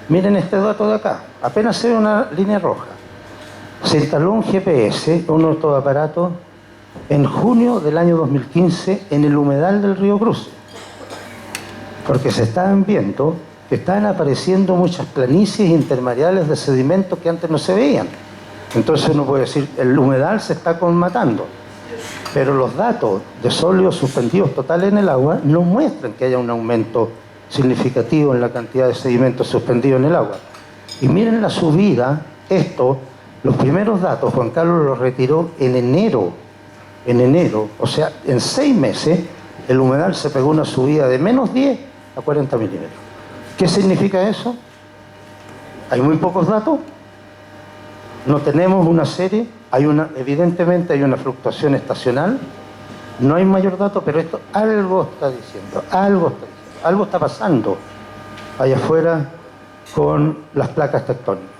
miren este dato de acá, apenas se ve una línea roja. Se instaló un GPS, un ortoaparato, en junio del año 2015 en el humedal del río Cruce, porque se estaban viendo que estaban apareciendo muchas planicies intermareales de sedimentos que antes no se veían. Entonces uno puede decir, el humedal se está colmatando, pero los datos de sólidos suspendidos totales en el agua no muestran que haya un aumento significativo en la cantidad de sedimentos suspendidos en el agua. Y miren la subida, los primeros datos Juan Carlos los retiró en enero, o sea, en 6 meses el humedal se pegó una subida de menos 10 a 40 milímetros. ¿Qué significa eso? Hay muy pocos datos, no tenemos una serie, evidentemente hay una fluctuación estacional, no hay mayor dato, pero esto algo está diciendo, algo está pasando allá afuera con las placas tectónicas.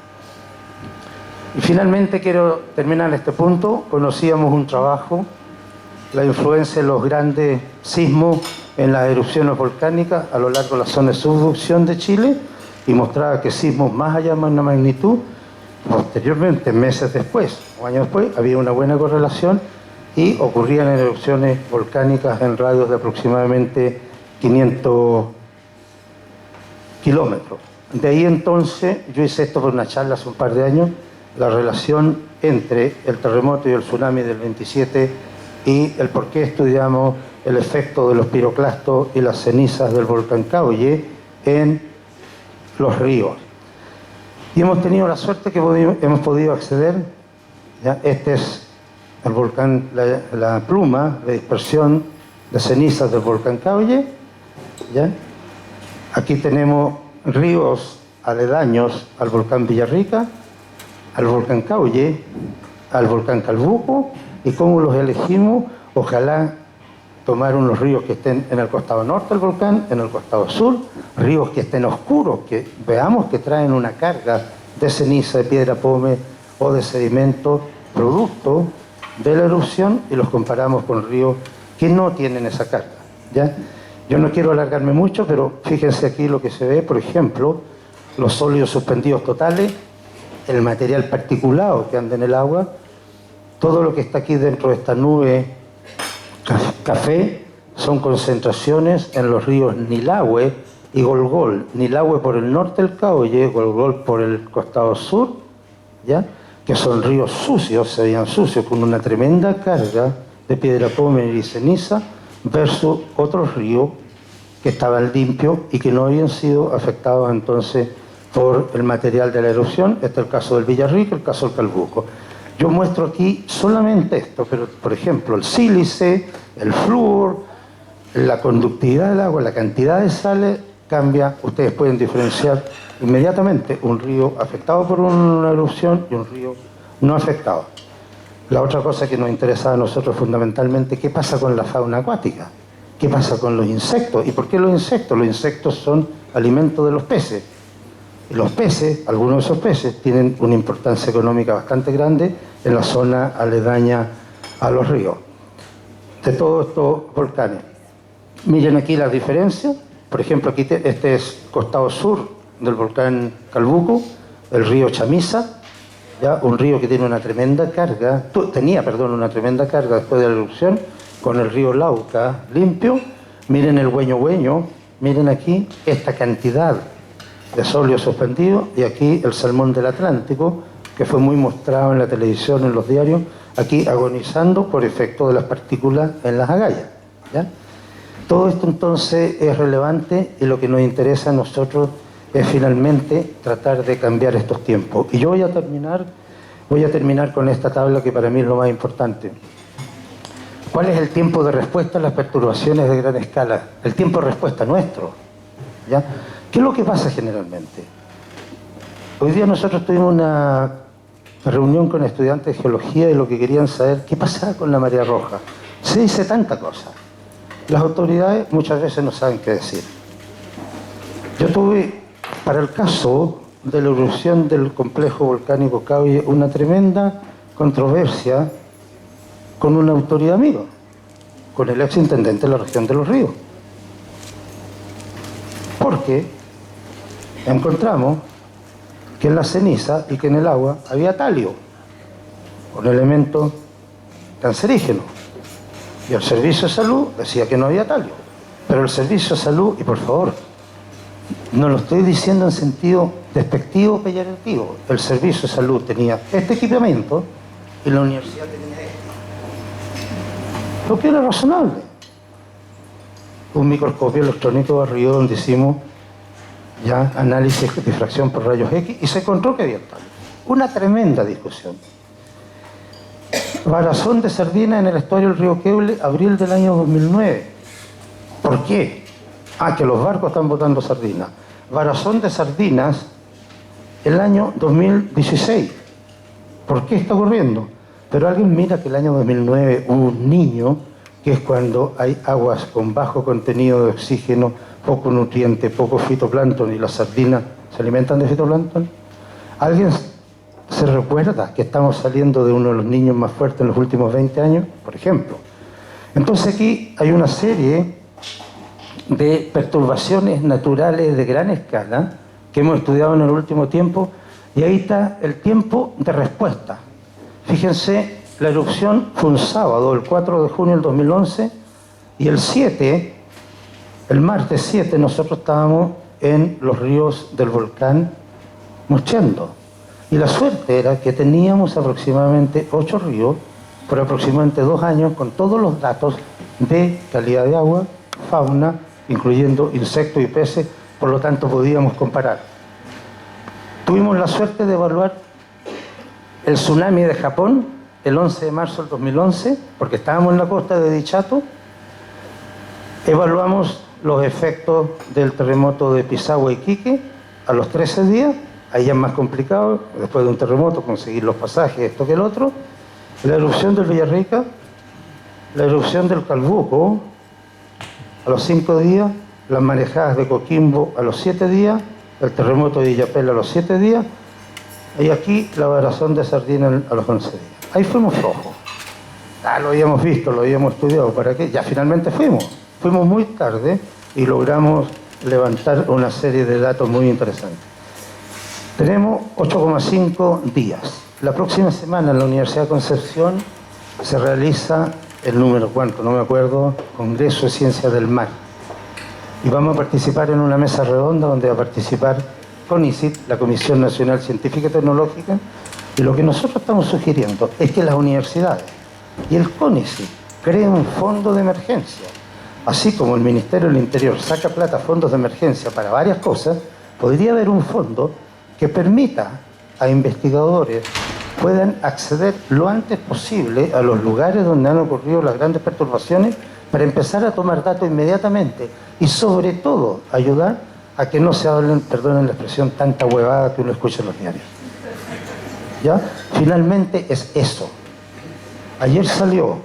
Y finalmente quiero terminar este punto. Conocíamos un trabajo, la influencia de los grandes sismos en las erupciones volcánicas a lo largo de la zona de subducción de Chile, y mostraba que sismos más allá de una magnitud, posteriormente, meses después o años después, había una buena correlación y ocurrían erupciones volcánicas en radios de aproximadamente 500 kilómetros. De ahí entonces, yo hice esto por una charla hace un par de años, la relación entre el terremoto y el tsunami del 27 y el por qué estudiamos el efecto de los piroclastos y las cenizas del volcán Caulle en los ríos. Y hemos tenido la suerte que hemos podido acceder, ¿ya? Este es el volcán, la pluma de dispersión de cenizas del volcán Caulle, ¿ya? Aquí tenemos ríos aledaños al volcán Villarrica, al volcán Caulle, al volcán Calbuco, y cómo los elegimos. Ojalá tomar unos ríos que estén en el costado norte del volcán, en el costado sur, ríos que estén oscuros, que veamos que traen una carga de ceniza, de piedra pómez o de sedimento producto de la erupción, y los comparamos con ríos que no tienen esa carga, ¿ya? Yo no quiero alargarme mucho, pero fíjense aquí lo que se ve, por ejemplo, los sólidos suspendidos totales, el material particulado que anda en el agua, todo lo que está aquí dentro de esta nube café son concentraciones en los ríos Nilahue y Golgol. Nilahue por el norte del Caulle, Golgol por el costado sur, ¿ya? Que son ríos sucios, se veían sucios, con una tremenda carga de piedra pómez y ceniza, versus otros ríos que estaban limpios y que no habían sido afectados entonces por el material de la erupción. Este es el caso del Villarrica, el caso del Calbuco. Yo muestro aquí solamente esto, pero por ejemplo el sílice, el flúor, la conductividad del agua, la cantidad de sales cambia. Ustedes pueden diferenciar inmediatamente un río afectado por una erupción y un río no afectado. La otra cosa que nos interesa a nosotros fundamentalmente, ¿qué pasa con la fauna acuática? ¿Qué pasa con los insectos? ¿Y por qué los insectos? Los insectos son alimento de los peces. Y los peces, algunos de esos peces, tienen una importancia económica bastante grande en la zona aledaña a los ríos. De todos estos volcanes. Miren aquí las diferencias. Por ejemplo, aquí este es costado sur del volcán Calbuco, el río Chamisa, ¿ya? Un río que tiene una tremenda carga, una tremenda carga después de la erupción, con el río Lauca limpio. Miren el Güeño, miren aquí esta cantidad de sólidos suspendidos, y aquí el salmón del Atlántico, que fue muy mostrado en la televisión, en los diarios, aquí agonizando por efecto de las partículas en las agallas, ¿ya? Todo esto entonces es relevante, y lo que nos interesa a nosotros es finalmente tratar de cambiar estos tiempos. Y yo voy a terminar con esta tabla que para mí es lo más importante. ¿Cuál es el tiempo de respuesta a las perturbaciones de gran escala? El tiempo de respuesta nuestro, ¿ya? ¿Qué es lo que pasa generalmente? Hoy día nosotros tuvimos reunión con estudiantes de geología y lo que querían saber, ¿qué pasaba con la marea roja? Se dice tanta cosa. Las autoridades muchas veces no saben qué decir. Yo tuve, para el caso de la erupción del complejo volcánico Cauye, una tremenda controversia con una autoridad amiga, con el exintendente de la región de Los Ríos. Porque encontramos que en la ceniza y que en el agua había talio, un elemento cancerígeno. Y el Servicio de Salud decía que no había talio. Pero el Servicio de Salud, y por favor, no lo estoy diciendo en sentido despectivo o peyorativo, el Servicio de Salud tenía este equipamiento y la universidad tenía este. Lo que era razonable. Un microscopio electrónico arriba donde hicimos ya análisis de difracción por rayos X y se encontró que había talio. Una tremenda discusión. Varazón de sardina en el estuario del río Queble, abril del año 2009. ¿Por qué? Que los barcos están botando sardinas. Varazón de sardinas el año 2016. ¿Por qué está ocurriendo? Pero alguien mira que el año 2009 hubo un niño, que es cuando hay aguas con bajo contenido de oxígeno, poco nutriente, poco fitoplancton, y las sardinas se alimentan de fitoplancton. ¿Alguien se recuerda que estamos saliendo de uno de los niños más fuertes en los últimos 20 años, por ejemplo? Entonces aquí hay una serie de perturbaciones naturales de gran escala que hemos estudiado en el último tiempo, y ahí está el tiempo de respuesta. Fíjense, la erupción fue un sábado, el 4 de junio del 2011, y el 7, el martes 7, nosotros estábamos en los ríos del volcán mocheando. Y la suerte era que teníamos aproximadamente 8 ríos por aproximadamente 2 años con todos los datos de calidad de agua, fauna, incluyendo insectos y peces, por lo tanto podíamos comparar. Tuvimos la suerte de evaluar el tsunami de Japón el 11 de marzo del 2011, porque estábamos en la costa de Dichato. Evaluamos los efectos del terremoto de Pisagua y Iquique a los 13 días. Ahí es más complicado, después de un terremoto, conseguir los pasajes, esto que el otro. La erupción del Villarrica, la erupción del Calbuco a los 5 días, las marejadas de Coquimbo a los 7 días, el terremoto de Illapel a los 7 días, y aquí la varazón de sardina a los 11 días. Ahí fuimos flojos. Lo habíamos visto, lo habíamos estudiado. ¿Para qué? Ya finalmente fuimos. Fuimos muy tarde y logramos levantar una serie de datos muy interesantes. Tenemos 8,5 días. La próxima semana en la Universidad de Concepción se realiza el número cuánto, no me acuerdo, Congreso de Ciencias del Mar. Y vamos a participar en una mesa redonda donde va a participar CONICIT, la Comisión Nacional Científica y Tecnológica, y lo que nosotros estamos sugiriendo es que las universidades y el CONICIT creen un fondo de emergencia. Así como el Ministerio del Interior saca plata a fondos de emergencia para varias cosas, podría haber un fondo que permita a investigadores puedan acceder lo antes posible a los lugares donde han ocurrido las grandes perturbaciones para empezar a tomar datos inmediatamente y sobre todo ayudar a que no se hablen, perdonen la expresión, tanta huevada que uno escucha en los diarios. ¿Ya? Finalmente es eso. Ayer salió,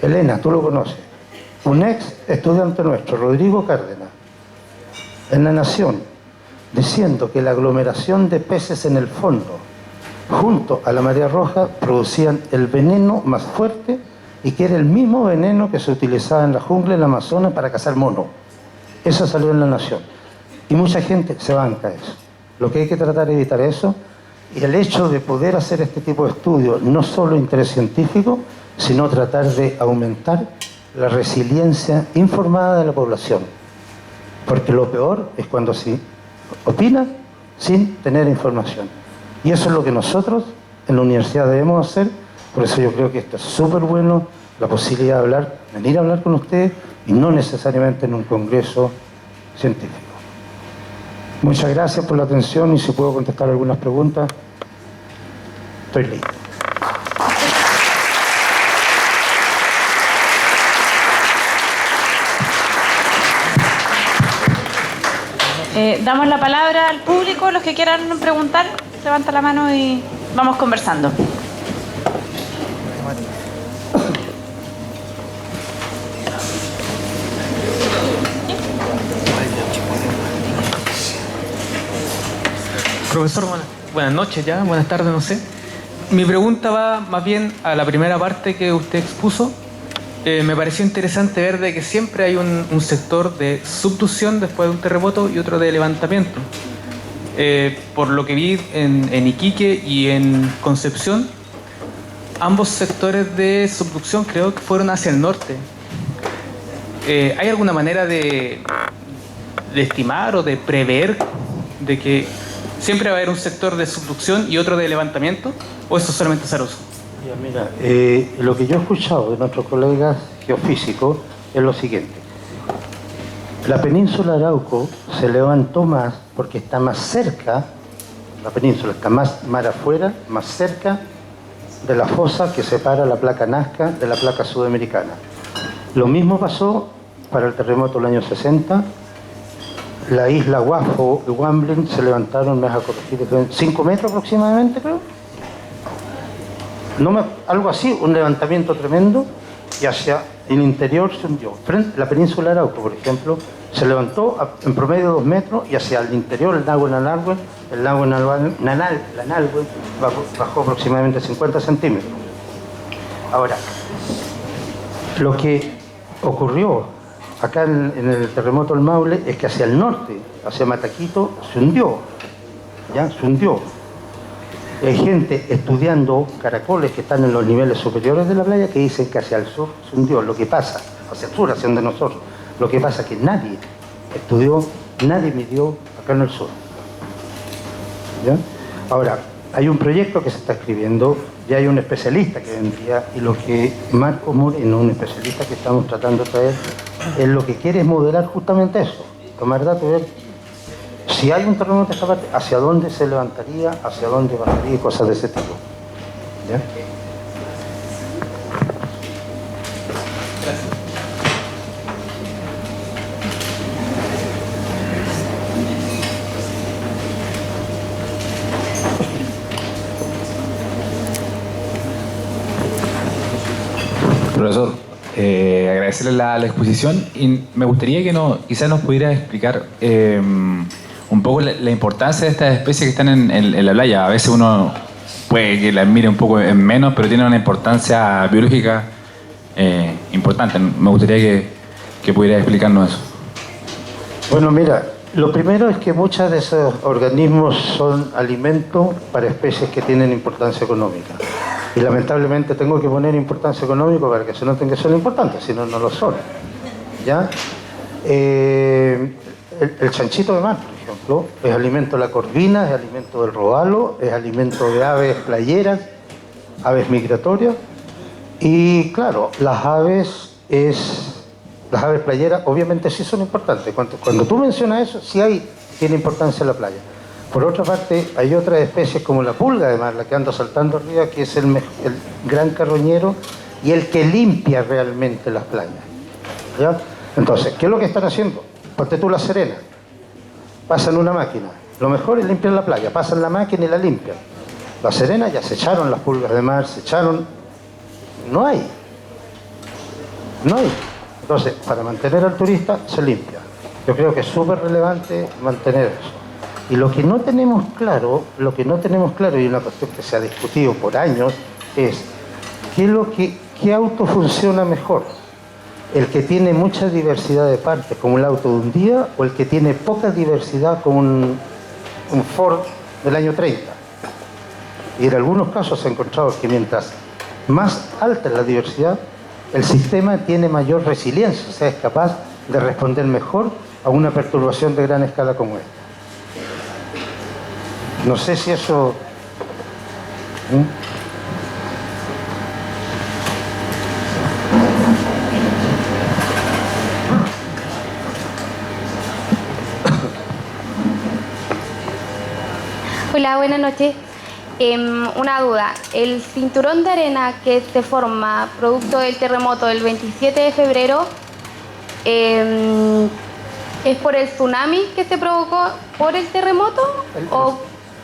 Elena, tú lo conoces, un ex estudiante nuestro, Rodrigo Cárdenas, en La Nación, diciendo que la aglomeración de peces en el fondo junto a la marea roja producían el veneno más fuerte y que era el mismo veneno que se utilizaba en la jungla en la Amazonas para cazar monos. Eso salió en La Nación. Y mucha gente se banca eso. Lo que hay que tratar de evitar eso, y el hecho de poder hacer este tipo de estudios, no solo interés científico, sino tratar de aumentar la resiliencia informada de la población. Porque lo peor es cuando se opina sin tener información. Y eso es lo que nosotros en la universidad debemos hacer. Por eso yo creo que esto es súper bueno, la posibilidad de hablar, venir a hablar con ustedes y no necesariamente en un congreso científico. Muchas gracias por la atención y si puedo contestar algunas preguntas, estoy listo. Damos la palabra al público, los que quieran preguntar, levanta la mano y... Vamos conversando. Profesor, buenas noches ya, buenas tardes, no sé. Mi pregunta va más bien a la primera parte que usted expuso. Me pareció interesante ver de que siempre hay un sector de subducción después de un terremoto y otro de levantamiento. Por lo que vi en Iquique y en Concepción, ambos sectores de subducción creo que fueron hacia el norte. ¿Hay alguna manera de estimar o de prever de que siempre va a haber un sector de subducción y otro de levantamiento? ¿O eso es solamente azaroso? Ya, mira, lo que yo he escuchado de nuestros colegas geofísicos es lo siguiente. La península de Arauco se levantó más porque está más cerca, la península está más mar afuera, más cerca de la fosa que separa la placa Nazca de la placa sudamericana. Lo mismo pasó para el terremoto del año 60. La isla Guafo y Wamblin se levantaron, me vas a corregir, 5 metros aproximadamente, creo. Algo así, un levantamiento tremendo, y hacia el interior se hundió. La península de Arauco, por ejemplo, se levantó en promedio 2 metros, y hacia el interior, el lago Nanalhue, bajó aproximadamente 50 centímetros. Ahora, lo que ocurrió acá en el terremoto del Maule es que hacia el norte, hacia Mataquito, se hundió. ¿Ya? Se hundió. Hay gente estudiando caracoles que están en los niveles superiores de la playa que dicen que hacia el sur se hundió. Lo que pasa, hacia el sur, hacia donde nosotros, lo que pasa es que nadie estudió, nadie midió acá en el sur. ¿Ya? Ahora, hay un proyecto que se está escribiendo, ya hay un especialista que vendría, y lo que Marco Moreno, un especialista que estamos tratando de traer, es lo que quiere es modelar justamente eso, tomar datos y ver si hay un terremoto en esta parte, hacia dónde se levantaría, hacia dónde bajaría y cosas de ese tipo. ¿Ya? Profesor, agradecerle la exposición y me gustaría que quizás nos pudiera explicar un poco la importancia de estas especies que están en la playa. A veces uno puede que las mire un poco en menos, pero tienen una importancia biológica importante. Me gustaría que pudiera explicarnos eso. Bueno, mira, lo primero es que muchos de esos organismos son alimentos para especies que tienen importancia económica. Y lamentablemente tengo que poner importancia económica para que se noten que son importantes, si no, no lo son. ¿Ya? El chanchito de mar, por ejemplo, es alimento de la corvina, es alimento del robalo, es alimento de aves playeras, aves migratorias. Y claro, las aves playeras obviamente sí son importantes. Cuando tú mencionas eso, sí tiene importancia en la playa. Por otra parte, hay otras especies como la pulga de mar, la que anda saltando arriba, que es el gran carroñero y el que limpia realmente las playas. ¿Ya? Entonces, ¿qué es lo que están haciendo? Ponte tú La Serena. Pasan una máquina. Lo mejor es limpiar la playa. Pasan la máquina y la limpian. La Serena ya se echaron las pulgas de mar, se echaron... No hay. Entonces, para mantener al turista, se limpia. Yo creo que es súper relevante mantener eso. Y lo que no tenemos claro, y una cuestión que se ha discutido por años, es qué auto funciona mejor. El que tiene mucha diversidad de partes, como el auto de un día, o el que tiene poca diversidad, como un Ford del año 30. Y en algunos casos se ha encontrado que mientras más alta es la diversidad, el sistema tiene mayor resiliencia, o sea, es capaz de responder mejor a una perturbación de gran escala como esta. No sé si eso... Hola, buenas noches. Una duda. ¿El cinturón de arena que se forma producto del terremoto del 27 de febrero es por el tsunami que se provocó por el terremoto?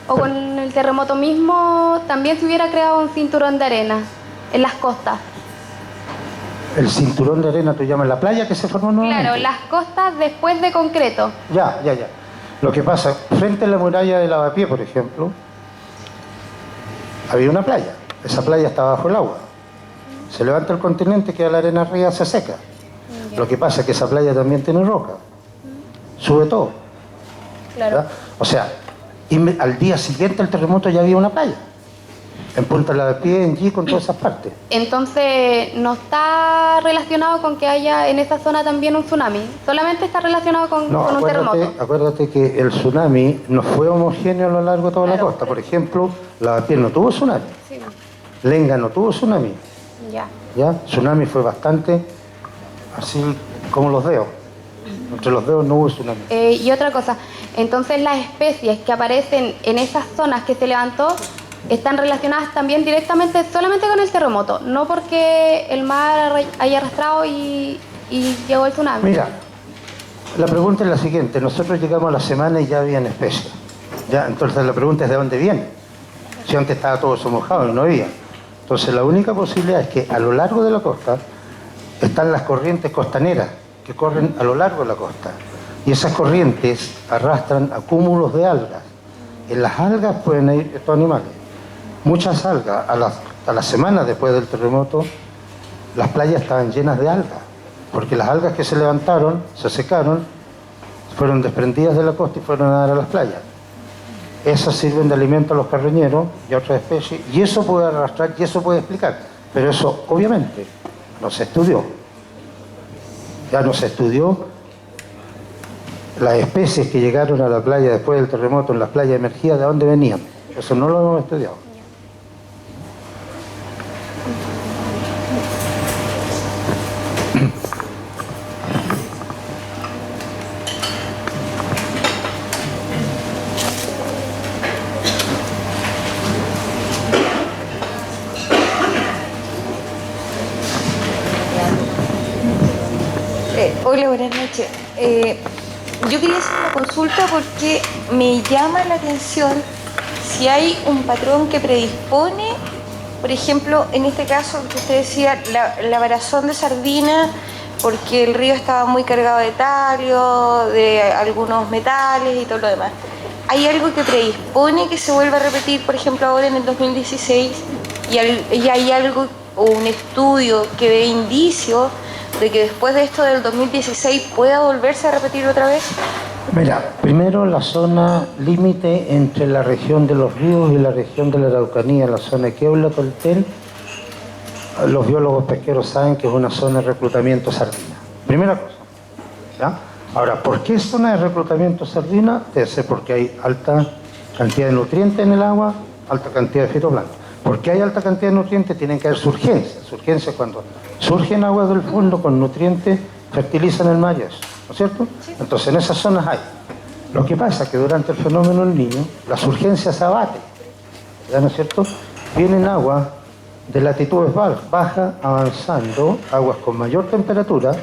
O con el terremoto mismo también se hubiera creado un cinturón de arena en las costas. El cinturón de arena, ¿tú llamas la playa que se formó nuevamente? Claro, las costas después de concreto. Ya. Lo que pasa, frente a la muralla de Lavapié, por ejemplo, había una playa. Esa playa está bajo el agua. Se levanta el continente, queda la arena arriba, se seca. Lo que pasa es que esa playa también tiene roca. Sube todo. Claro. ¿Verdad? O sea, al día siguiente del terremoto ya había una playa. En Punta Lavapié, en Yico, en todas esas partes. Entonces, no está relacionado con que haya en esa zona también un tsunami. Solamente está relacionado con un terremoto. Acuérdate que el tsunami no fue homogéneo a lo largo de toda la costa. Por ejemplo, Lavapié no tuvo tsunami. Sí. Lenga no tuvo tsunami. ¿Ya? Tsunami fue bastante así como los dedos. Entre los dedos no hubo tsunami. Y otra cosa, entonces las especies que aparecen en esas zonas que se levantó están relacionadas también directamente solamente con el terremoto, no porque el mar haya arrastrado y llegó el tsunami. Mira, la pregunta es la siguiente. Nosotros llegamos a la semana y ya habían especies. ¿Ya? Entonces la pregunta es ¿de dónde viene? Si antes estaba todo eso mojado y no había. Entonces la única posibilidad es que a lo largo de la costa están las corrientes costaneras que corren a lo largo de la costa. Y esas corrientes arrastran acúmulos de algas. En las algas pueden ir estos animales. Muchas algas, a la semana después del terremoto, las playas estaban llenas de algas, porque las algas que se levantaron, se secaron, fueron desprendidas de la costa y fueron a dar a las playas. Esas sirven de alimento a los carroñeros y a otras especies, y eso puede arrastrar y eso puede explicar. Pero eso, obviamente, no se estudió. Ya no se estudió las especies que llegaron a la playa después del terremoto, en las playas emergidas, ¿de dónde venían? Eso no lo hemos estudiado. Hola, buenas noches. Yo quería hacer una consulta porque me llama la atención si hay un patrón que predispone, por ejemplo, en este caso que usted decía, la varazón de sardina, porque el río estaba muy cargado de talio, de algunos metales y todo lo demás. ¿Hay algo que predispone que se vuelva a repetir, por ejemplo, ahora en el 2016? ¿Y hay algo o un estudio que dé indicio de que después de esto del 2016 pueda volverse a repetir otra vez? Mira, primero la zona límite entre la región de los ríos y la región de la Araucanía, la zona de Queula, Toltel, los biólogos pesqueros saben que es una zona de reclutamiento sardina. Primera cosa, ¿ya? Ahora, ¿por qué es zona de reclutamiento sardina? Debe ser porque hay alta cantidad de nutrientes en el agua, alta cantidad de fitoplancton. ¿Por qué hay alta cantidad de nutrientes? Tienen que haber surgencias. Surgencias cuando surgen aguas del fondo con nutrientes, fertilizan el mar, ¿no es cierto? Sí. Entonces en esas zonas hay. Lo que pasa es que durante el fenómeno del Niño, las urgencias se abaten, ¿ya no es cierto? Vienen aguas de latitudes bajas avanzando, aguas con mayor temperatura,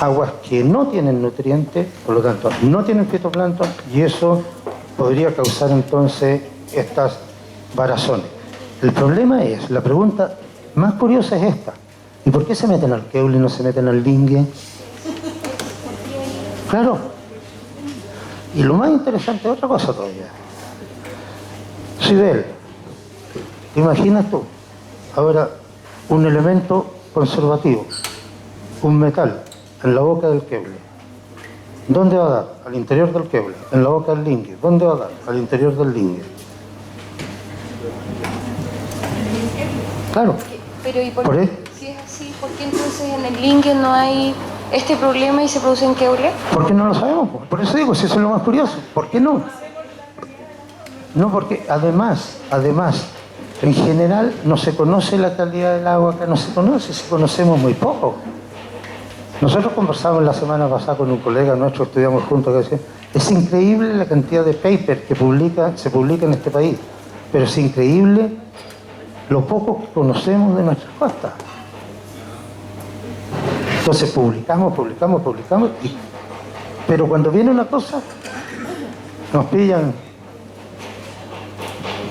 aguas que no tienen nutrientes, por lo tanto no tienen fitoplancton, y eso podría causar entonces estas varazones. El problema es, la pregunta más curiosa es esta: ¿y por qué se meten al Queule y no se meten al Lingue? Claro. Y lo más interesante es otra cosa todavía. Sibel, ¿te imaginas tú ahora un elemento conservativo, un metal, en la boca del Queule? ¿Dónde va a dar? Al interior del Queule. En la boca del Lingue. ¿Dónde va a dar? Al interior del Lingue. Claro. Pero ¿y si es así, por qué entonces en el Lingue no hay este problema y se produce en Queule? ¿Por qué no lo sabemos? Por eso digo, si eso es lo más curioso. ¿Por qué no? No, porque además, en general no se conoce la calidad del agua acá, no se conoce, si conocemos muy poco. Nosotros conversamos la semana pasada con un colega nuestro, estudiamos juntos, que decía, es increíble la cantidad de papers que se publica en este país, pero es increíble lo poco que conocemos de nuestras costas. Entonces publicamos, pero cuando viene una cosa, nos pillan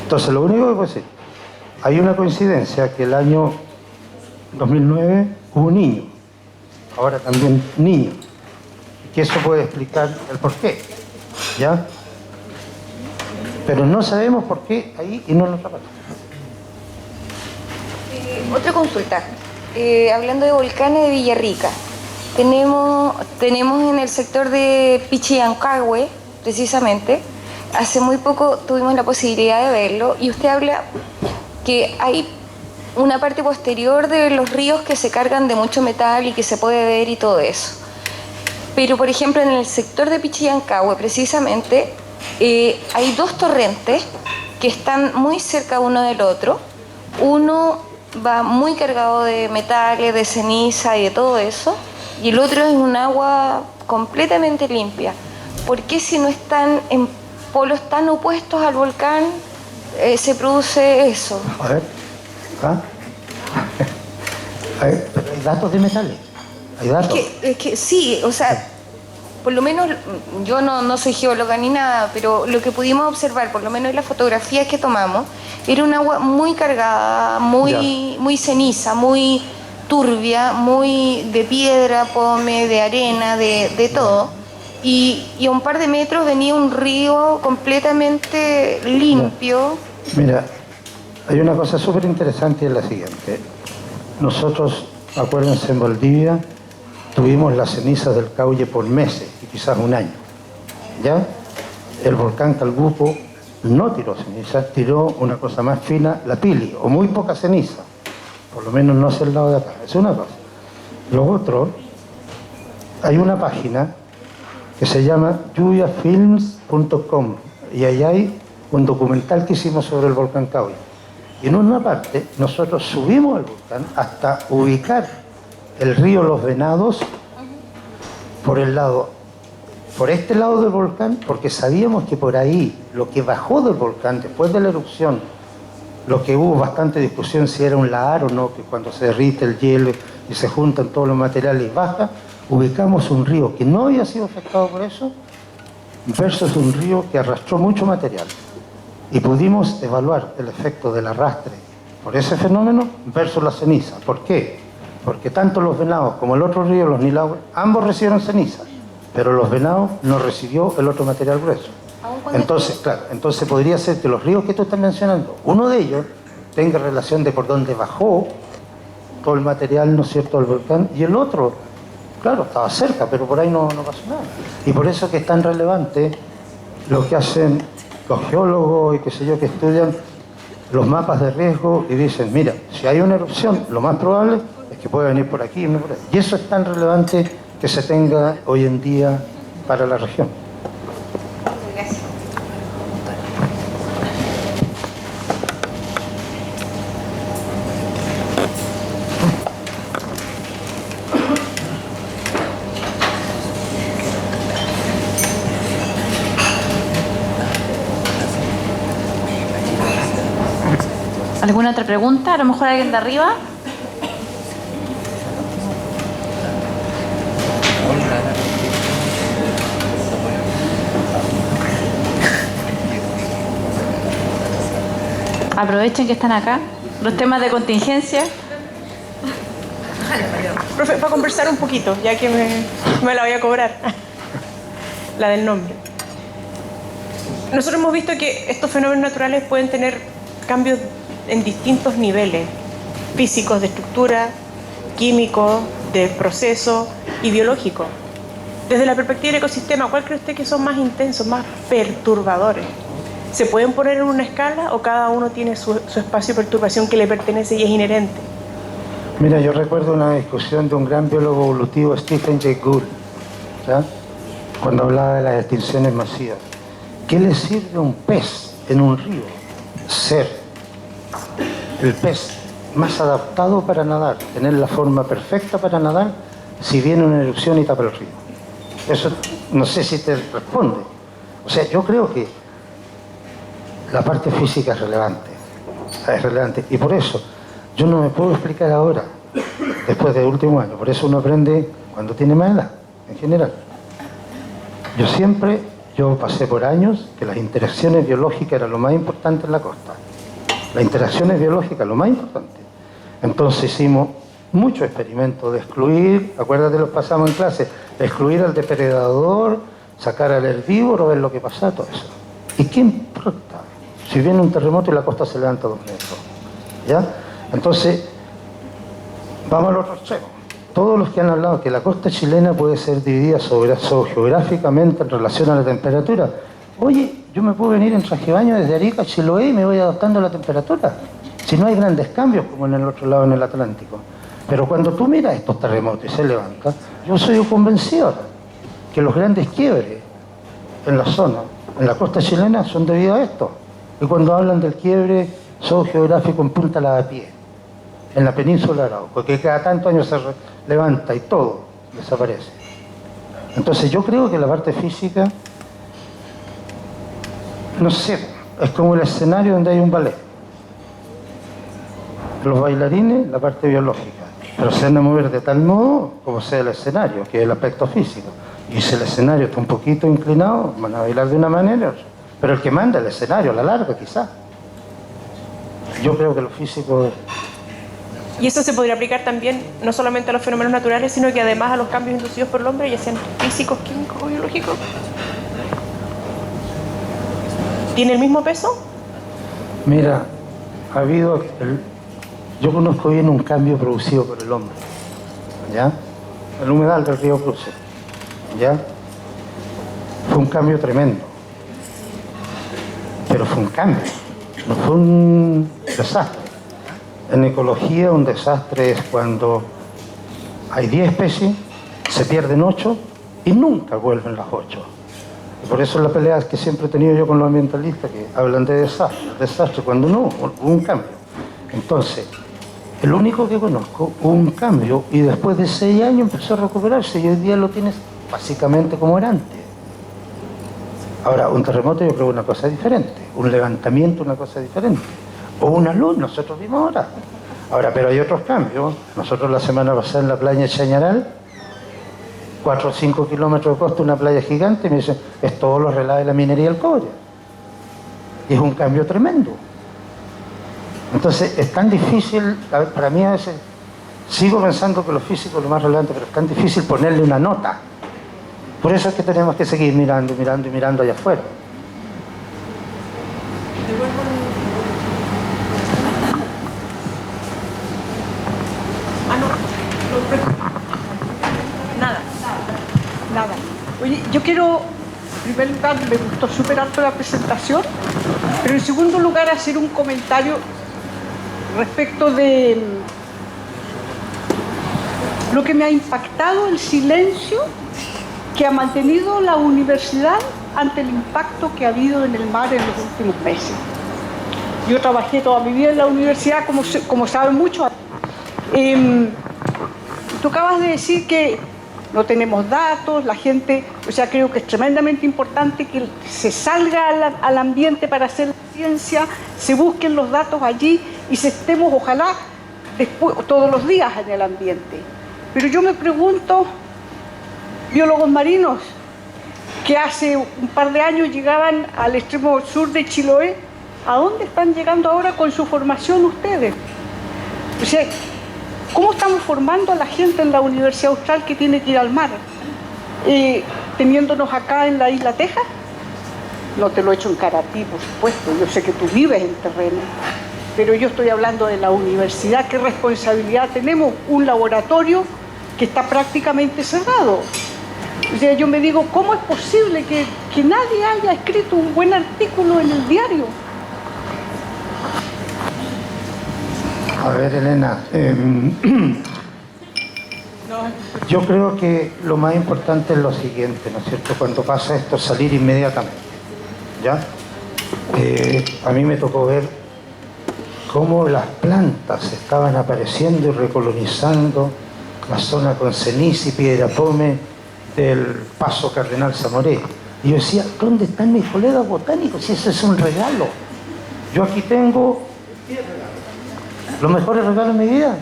Entonces, lo único que puedo decir, hay una coincidencia que el año 2009 hubo niño, ahora también niño, que eso puede explicar el porqué, ¿ya? Pero no sabemos por qué ahí y no en otra parte. Otra consulta. Hablando de volcanes de Villarrica, tenemos en el sector de Pichiancahue, precisamente, hace muy poco tuvimos la posibilidad de verlo y usted habla que hay una parte posterior de los ríos que se cargan de mucho metal y que se puede ver y todo eso. Pero, por ejemplo, en el sector de Pichiancahue, precisamente, hay dos torrentes que están muy cerca uno del otro. Uno va muy cargado de metales, de ceniza y de todo eso, y el otro es un agua completamente limpia. ¿Por qué, si no están en polos tan opuestos al volcán, se produce eso? A ver, ¿ah? Hay datos de metales, hay datos. Es que sí, o sea, por lo menos yo no soy geóloga ni nada, pero lo que pudimos observar, por lo menos en las fotografías que tomamos, era un agua muy cargada, muy ceniza, muy turbia, muy de piedra, pome, de arena, de todo. Y a un par de metros venía un río completamente limpio. Mira, hay una cosa súper interesante y es la siguiente. Nosotros, acuérdense, en Valdivia tuvimos las cenizas del Caulle por meses y quizás un año. ¿Ya? El volcán Calbuco no tiró ceniza, tiró una cosa más fina, la pili, o muy poca ceniza. Por lo menos no hacia el lado de acá. Es una cosa. Lo otro, hay una página que se llama lluviafilms.com y ahí hay un documental que hicimos sobre el volcán Caulle. Y en una parte nosotros subimos al volcán hasta ubicar el río Los Venados por este lado del volcán, porque sabíamos que por ahí lo que bajó del volcán después de la erupción, lo que hubo bastante discusión si era un lahar o no, que cuando se derrite el hielo y se juntan todos los materiales y baja, ubicamos un río que no había sido afectado por eso versus un río que arrastró mucho material. Y pudimos evaluar el efecto del arrastre por ese fenómeno versus la ceniza. ¿Por qué? Porque tanto Los Venados como el otro río, los Nilagües, ambos recibieron ceniza, pero Los Venados no recibió el otro material grueso. Entonces, claro, entonces podría ser que los ríos que tú estás mencionando, uno de ellos tenga relación de por dónde bajó todo el material, ¿no es cierto?, del volcán, y el otro, claro, estaba cerca, pero por ahí no pasó nada. Y por eso que es tan relevante lo que hacen los geólogos y qué sé yo, que estudian los mapas de riesgo y dicen, mira, si hay una erupción, lo más probable es que pueda venir por aquí y no por ahí. Y eso es tan relevante que se tenga hoy en día para la región. Gracias. ¿Alguna otra pregunta? A lo mejor alguien de arriba. Aprovechen que están acá. Los temas de contingencia. Profe, para conversar un poquito, ya que me la voy a cobrar. La del nombre. Nosotros hemos visto que estos fenómenos naturales pueden tener cambios en distintos niveles físicos, de estructura, químicos, de proceso y biológico. Desde la perspectiva del ecosistema, ¿cuál cree usted que son más intensos, más perturbadores? ¿Se pueden poner en una escala o cada uno tiene su espacio de perturbación que le pertenece y es inherente? Mira, yo recuerdo una discusión de un gran biólogo evolutivo, Stephen Jay Gould, ¿ya?, cuando hablaba de las extinciones masivas. ¿Qué le sirve a un pez en un río ser el pez más adaptado para nadar, tener la forma perfecta para nadar, si viene una erupción y tapa el río? Eso no sé si te responde. O sea, yo creo que la parte física es relevante, y por eso yo no me puedo explicar ahora, después del último año. Por eso uno aprende cuando tiene más edad, en general. Yo siempre Yo pasé por años que las interacciones biológicas eran lo más importante en la costa. Las interacciones biológicas, lo más importante. Entonces hicimos muchos experimentos de excluir, acuérdate, los pasamos en clase, excluir al depredador, sacar al herbívoro, ver lo que pasa, todo eso. ¿Y qué importa? Si viene un terremoto y la costa se levanta 2 metros. ¿Ya? Entonces, vamos al otro extremo. Todos los que han hablado que la costa chilena puede ser dividida geográficamente en relación a la temperatura. Oye, yo me puedo venir en traje de baño desde Arica a Chiloé y me voy adaptando a la temperatura. Si no hay grandes cambios como en el otro lado, en el Atlántico. Pero cuando tú miras estos terremotos y se levanta, yo soy convencido que los grandes quiebres en la zona, en la costa chilena, son debido a esto. Y cuando hablan del quiebre geográfico en Punta Lavapié, en la península de Arauco, que cada tantos años se levanta y todo desaparece. Entonces yo creo que la parte física, no sé, es como el escenario donde hay un ballet. Los bailarines, la parte biológica, pero se van a mover de tal modo como sea el escenario, que es el aspecto físico. Y si el escenario está un poquito inclinado, van a bailar de una manera, pero el que manda el escenario, a la larga quizás. Yo creo que lo físico... Y eso se podría aplicar también no solamente a los fenómenos naturales, sino que además a los cambios inducidos por el hombre, ya sean físicos, químicos o biológicos. ¿Tiene el mismo peso? Mira, ha habido... Yo conozco bien un cambio producido por el hombre, ¿ya? El humedal del río Cruce, ¿ya? Fue un cambio tremendo. Pero fue un cambio, no fue un desastre. En ecología un desastre es cuando hay 10 especies, se pierden 8 y nunca vuelven las 8. Y por eso la pelea que siempre he tenido yo con los ambientalistas, que hablan de desastre, cuando no, hubo un cambio. Entonces, el único que conozco, hubo un cambio y después de 6 años empezó a recuperarse y hoy día lo tienes básicamente como era antes. Ahora, un terremoto yo creo que una cosa diferente, un levantamiento una cosa diferente, o una luz, nosotros vimos ahora. Ahora, pero hay otros cambios. Nosotros la semana pasada en la playa Chañaral, 4 o 5 kilómetros de costa, una playa gigante, y me dicen, es todo lo relado de la minería del cobre. Y es un cambio tremendo. Entonces, es tan difícil, para mí a veces, sigo pensando que lo físico es lo más relevante, pero es tan difícil ponerle una nota. Por eso es que tenemos que seguir mirando y mirando y mirando allá afuera. Nada. Oye, yo quiero, en primer lugar, me gustó súper harto la presentación, pero en segundo lugar hacer un comentario respecto de lo que me ha impactado el silencio que ha mantenido la universidad ante el impacto que ha habido en el mar en los últimos meses. Yo trabajé toda mi vida en la universidad, como saben muchos. Tú acabas de decir que no tenemos datos, la gente, o sea, creo que es tremendamente importante que se salga al ambiente para hacer la ciencia, se busquen los datos allí y se estemos, ojalá, después, todos los días en el ambiente. Pero yo me pregunto, biólogos marinos que hace un par de años llegaban al extremo sur de Chiloé, ¿a dónde están llegando ahora con su formación ustedes? O sea, ¿cómo estamos formando a la gente en la Universidad Austral que tiene que ir al mar? Teniéndonos acá en la isla Texas, no te lo echo en cara a ti, por supuesto, yo sé que tú vives en terreno, pero yo estoy hablando de la universidad, ¿qué responsabilidad tenemos? Un laboratorio que está prácticamente cerrado. O sea, yo me digo, ¿cómo es posible que nadie haya escrito un buen artículo en el diario? A ver, Elena, yo creo que lo más importante es lo siguiente, ¿no es cierto? Cuando pasa esto, salir inmediatamente, ¿ya? A mí me tocó ver cómo las plantas estaban apareciendo y recolonizando la zona con ceniza y piedra pome del Paso Cardenal Zamoré. Y yo decía, ¿dónde están mis colegas botánicos? Si ese es un regalo. Yo aquí tengo los mejores regalos de mi vida.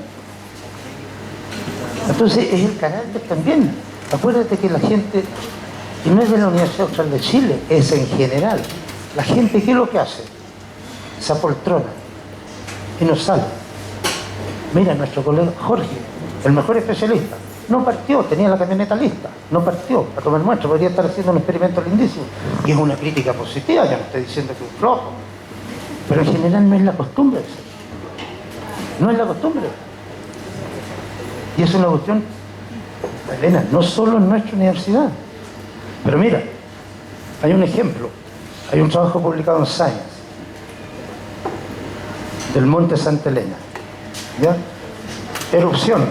Entonces es el carácter también. Acuérdate que la gente Y no es de la Universidad Austral de Chile, es en general. La gente, ¿qué es lo que hace? Se apoltrona y no sale. Mira, nuestro colega Jorge, el mejor especialista, no partió, tenía la camioneta lista, no partió a tomar muestra, podría estar haciendo un experimento lindísimo. Y es una crítica positiva, ya no estoy diciendo que es un flojo. Pero en general no es la costumbre. No es la costumbre. Y es una cuestión, Elena, no solo en nuestra universidad. Pero mira, hay un ejemplo. Hay un trabajo publicado en Science del Monte Santa Elena. ¿Ya? Erupción,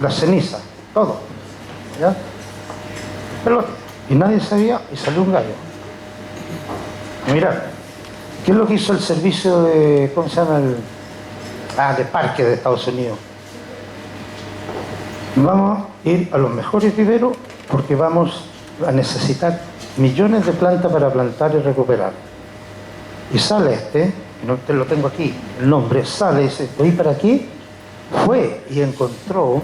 la ceniza, todo. ¿Ya? Pero, y nadie sabía, y salió un gallo. Y mirá, ¿qué es lo que hizo el servicio de, ¿cómo se llama? De parque de Estados Unidos? Vamos a ir a los mejores viveros porque vamos a necesitar millones de plantas para plantar y recuperar. Y sale no te lo tengo aquí, el nombre, sale y dice, ¿y para qué? Fue y encontró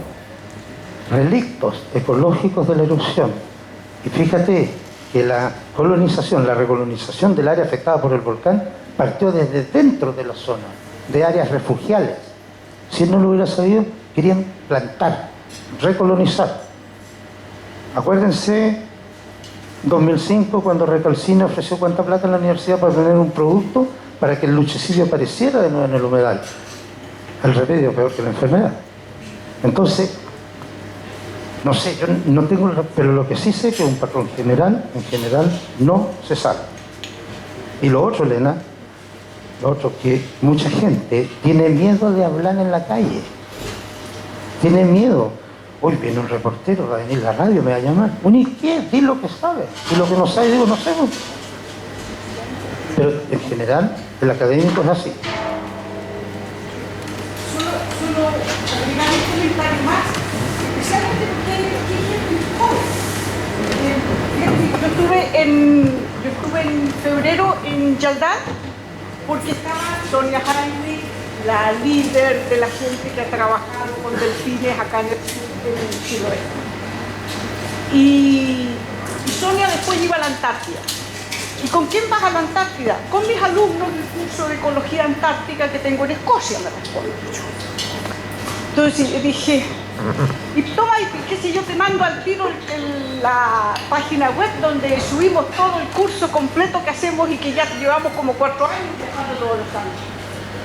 relictos ecológicos de la erupción. Y fíjate que la colonización, la recolonización del área afectada por el volcán partió desde dentro de la zona, de áreas refugiales. Si él no lo hubiera sabido, querían plantar, recolonizar. Acuérdense, 2005, cuando Recalcina ofreció cuánta plata en la universidad para tener un producto para que el luchicidio apareciera de nuevo en el humedal. El remedio peor que la enfermedad. Entonces, no sé, yo no tengo, pero lo que sí sé es que un patrón general, en general, no se sabe. Y lo otro, Elena, lo otro que mucha gente tiene miedo de hablar en la calle. Tiene miedo. Hoy viene un reportero, va a venir la radio, me va a llamar. Bueno, ¿y qué? Di lo que sabe. Y lo que no sabe, digo, no sé. Pero en general, el académico es así. Solo agregar un comentario más, especialmente porque hay gente joven. Yo estuve en febrero en Yaldán porque estaba Sonia Jaime, la líder de la gente que ha trabajado con delfines acá en el Chiloé. Y Sonia después iba a la Antártida. ¿Y con quién vas a la Antártida? Con mis alumnos del curso de Ecología Antártica que tengo en Escocia, me responde. Entonces dije, y toma, qué sé yo, te mando al tiro la página web donde subimos todo el curso completo que hacemos y que ya llevamos como 4 años viajando todos los años.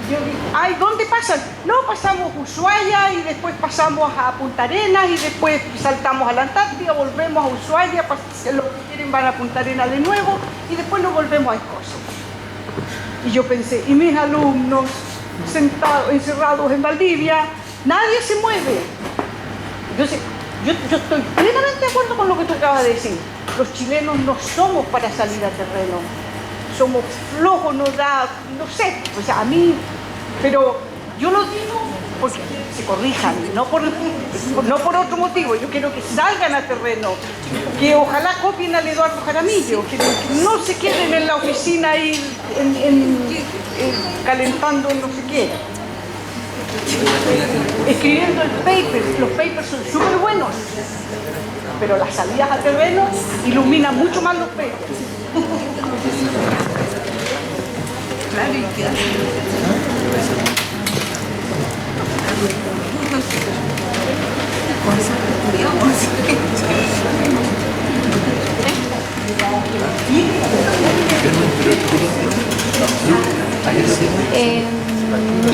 Yo dije, ay, ¿dónde pasan? No, pasamos Ushuaia y después pasamos a Punta Arenas y después saltamos a la Antártida, volvemos a Ushuaia, los que quieren van a Punta Arenas de nuevo y después nos volvemos a Escocia. Y yo pensé, y mis alumnos sentados, encerrados en Valdivia, nadie se mueve. Entonces, yo estoy plenamente de acuerdo con lo que tú acabas de decir. Los chilenos no somos para salir a terreno. Somos flojos, no sé, o sea, a mí, pero yo lo digo porque se corrijan, no por otro motivo. Yo quiero que salgan a terreno, que ojalá copien al Eduardo Jaramillo, que no se queden en la oficina ahí calentando no sé qué. Escribiendo el paper, los papers son súper buenos, pero las salidas a terreno iluminan mucho más los papers.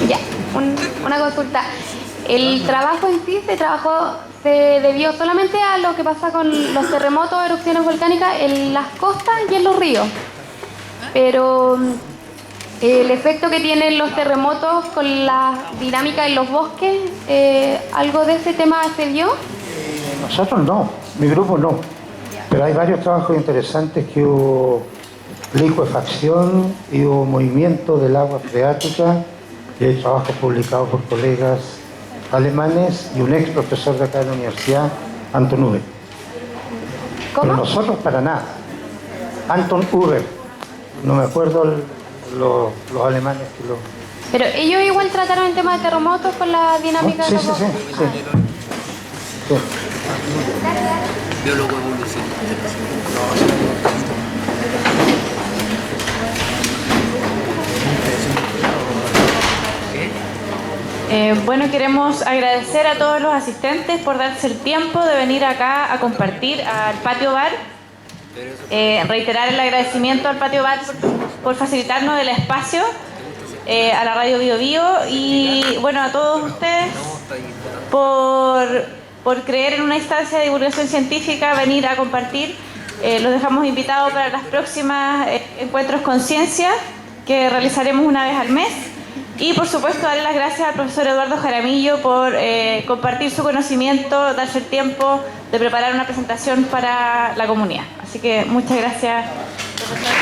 Ya, una consulta. El trabajo en sí se debió solamente a lo que pasa con los terremotos, erupciones volcánicas en las costas y en los ríos. Pero el efecto que tienen los terremotos con la dinámica en los bosques, ¿algo de ese tema se vio? Nosotros no, mi grupo no. Pero hay varios trabajos interesantes que hubo licuefacción y hubo movimiento del agua freática y hay trabajos publicados por colegas alemanes y un ex profesor de acá de la universidad, Anton Uber. ¿Cómo? Pero nosotros para nada. Anton Uber, no me acuerdo los alemanes que lo... Pero ellos igual trataron el tema de terremotos con la dinámica de los bosques. Sí. biólogo evolucionista. Bueno, queremos agradecer a todos los asistentes por darse el tiempo de venir acá a compartir al Patio Bar. Reiterar el agradecimiento al Patio Bar por facilitarnos el espacio, a la Radio Bio Bio y bueno, a todos ustedes por creer en una instancia de divulgación científica, venir a compartir. Los dejamos invitados para las próximas encuentros con ciencia que realizaremos una vez al mes. Y por supuesto darle las gracias al profesor Eduardo Jaramillo por compartir su conocimiento, darse el tiempo de preparar una presentación para la comunidad. Así que muchas gracias, profesor.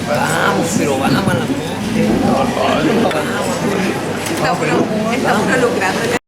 Vamos, pero vamos a la Estamos logrando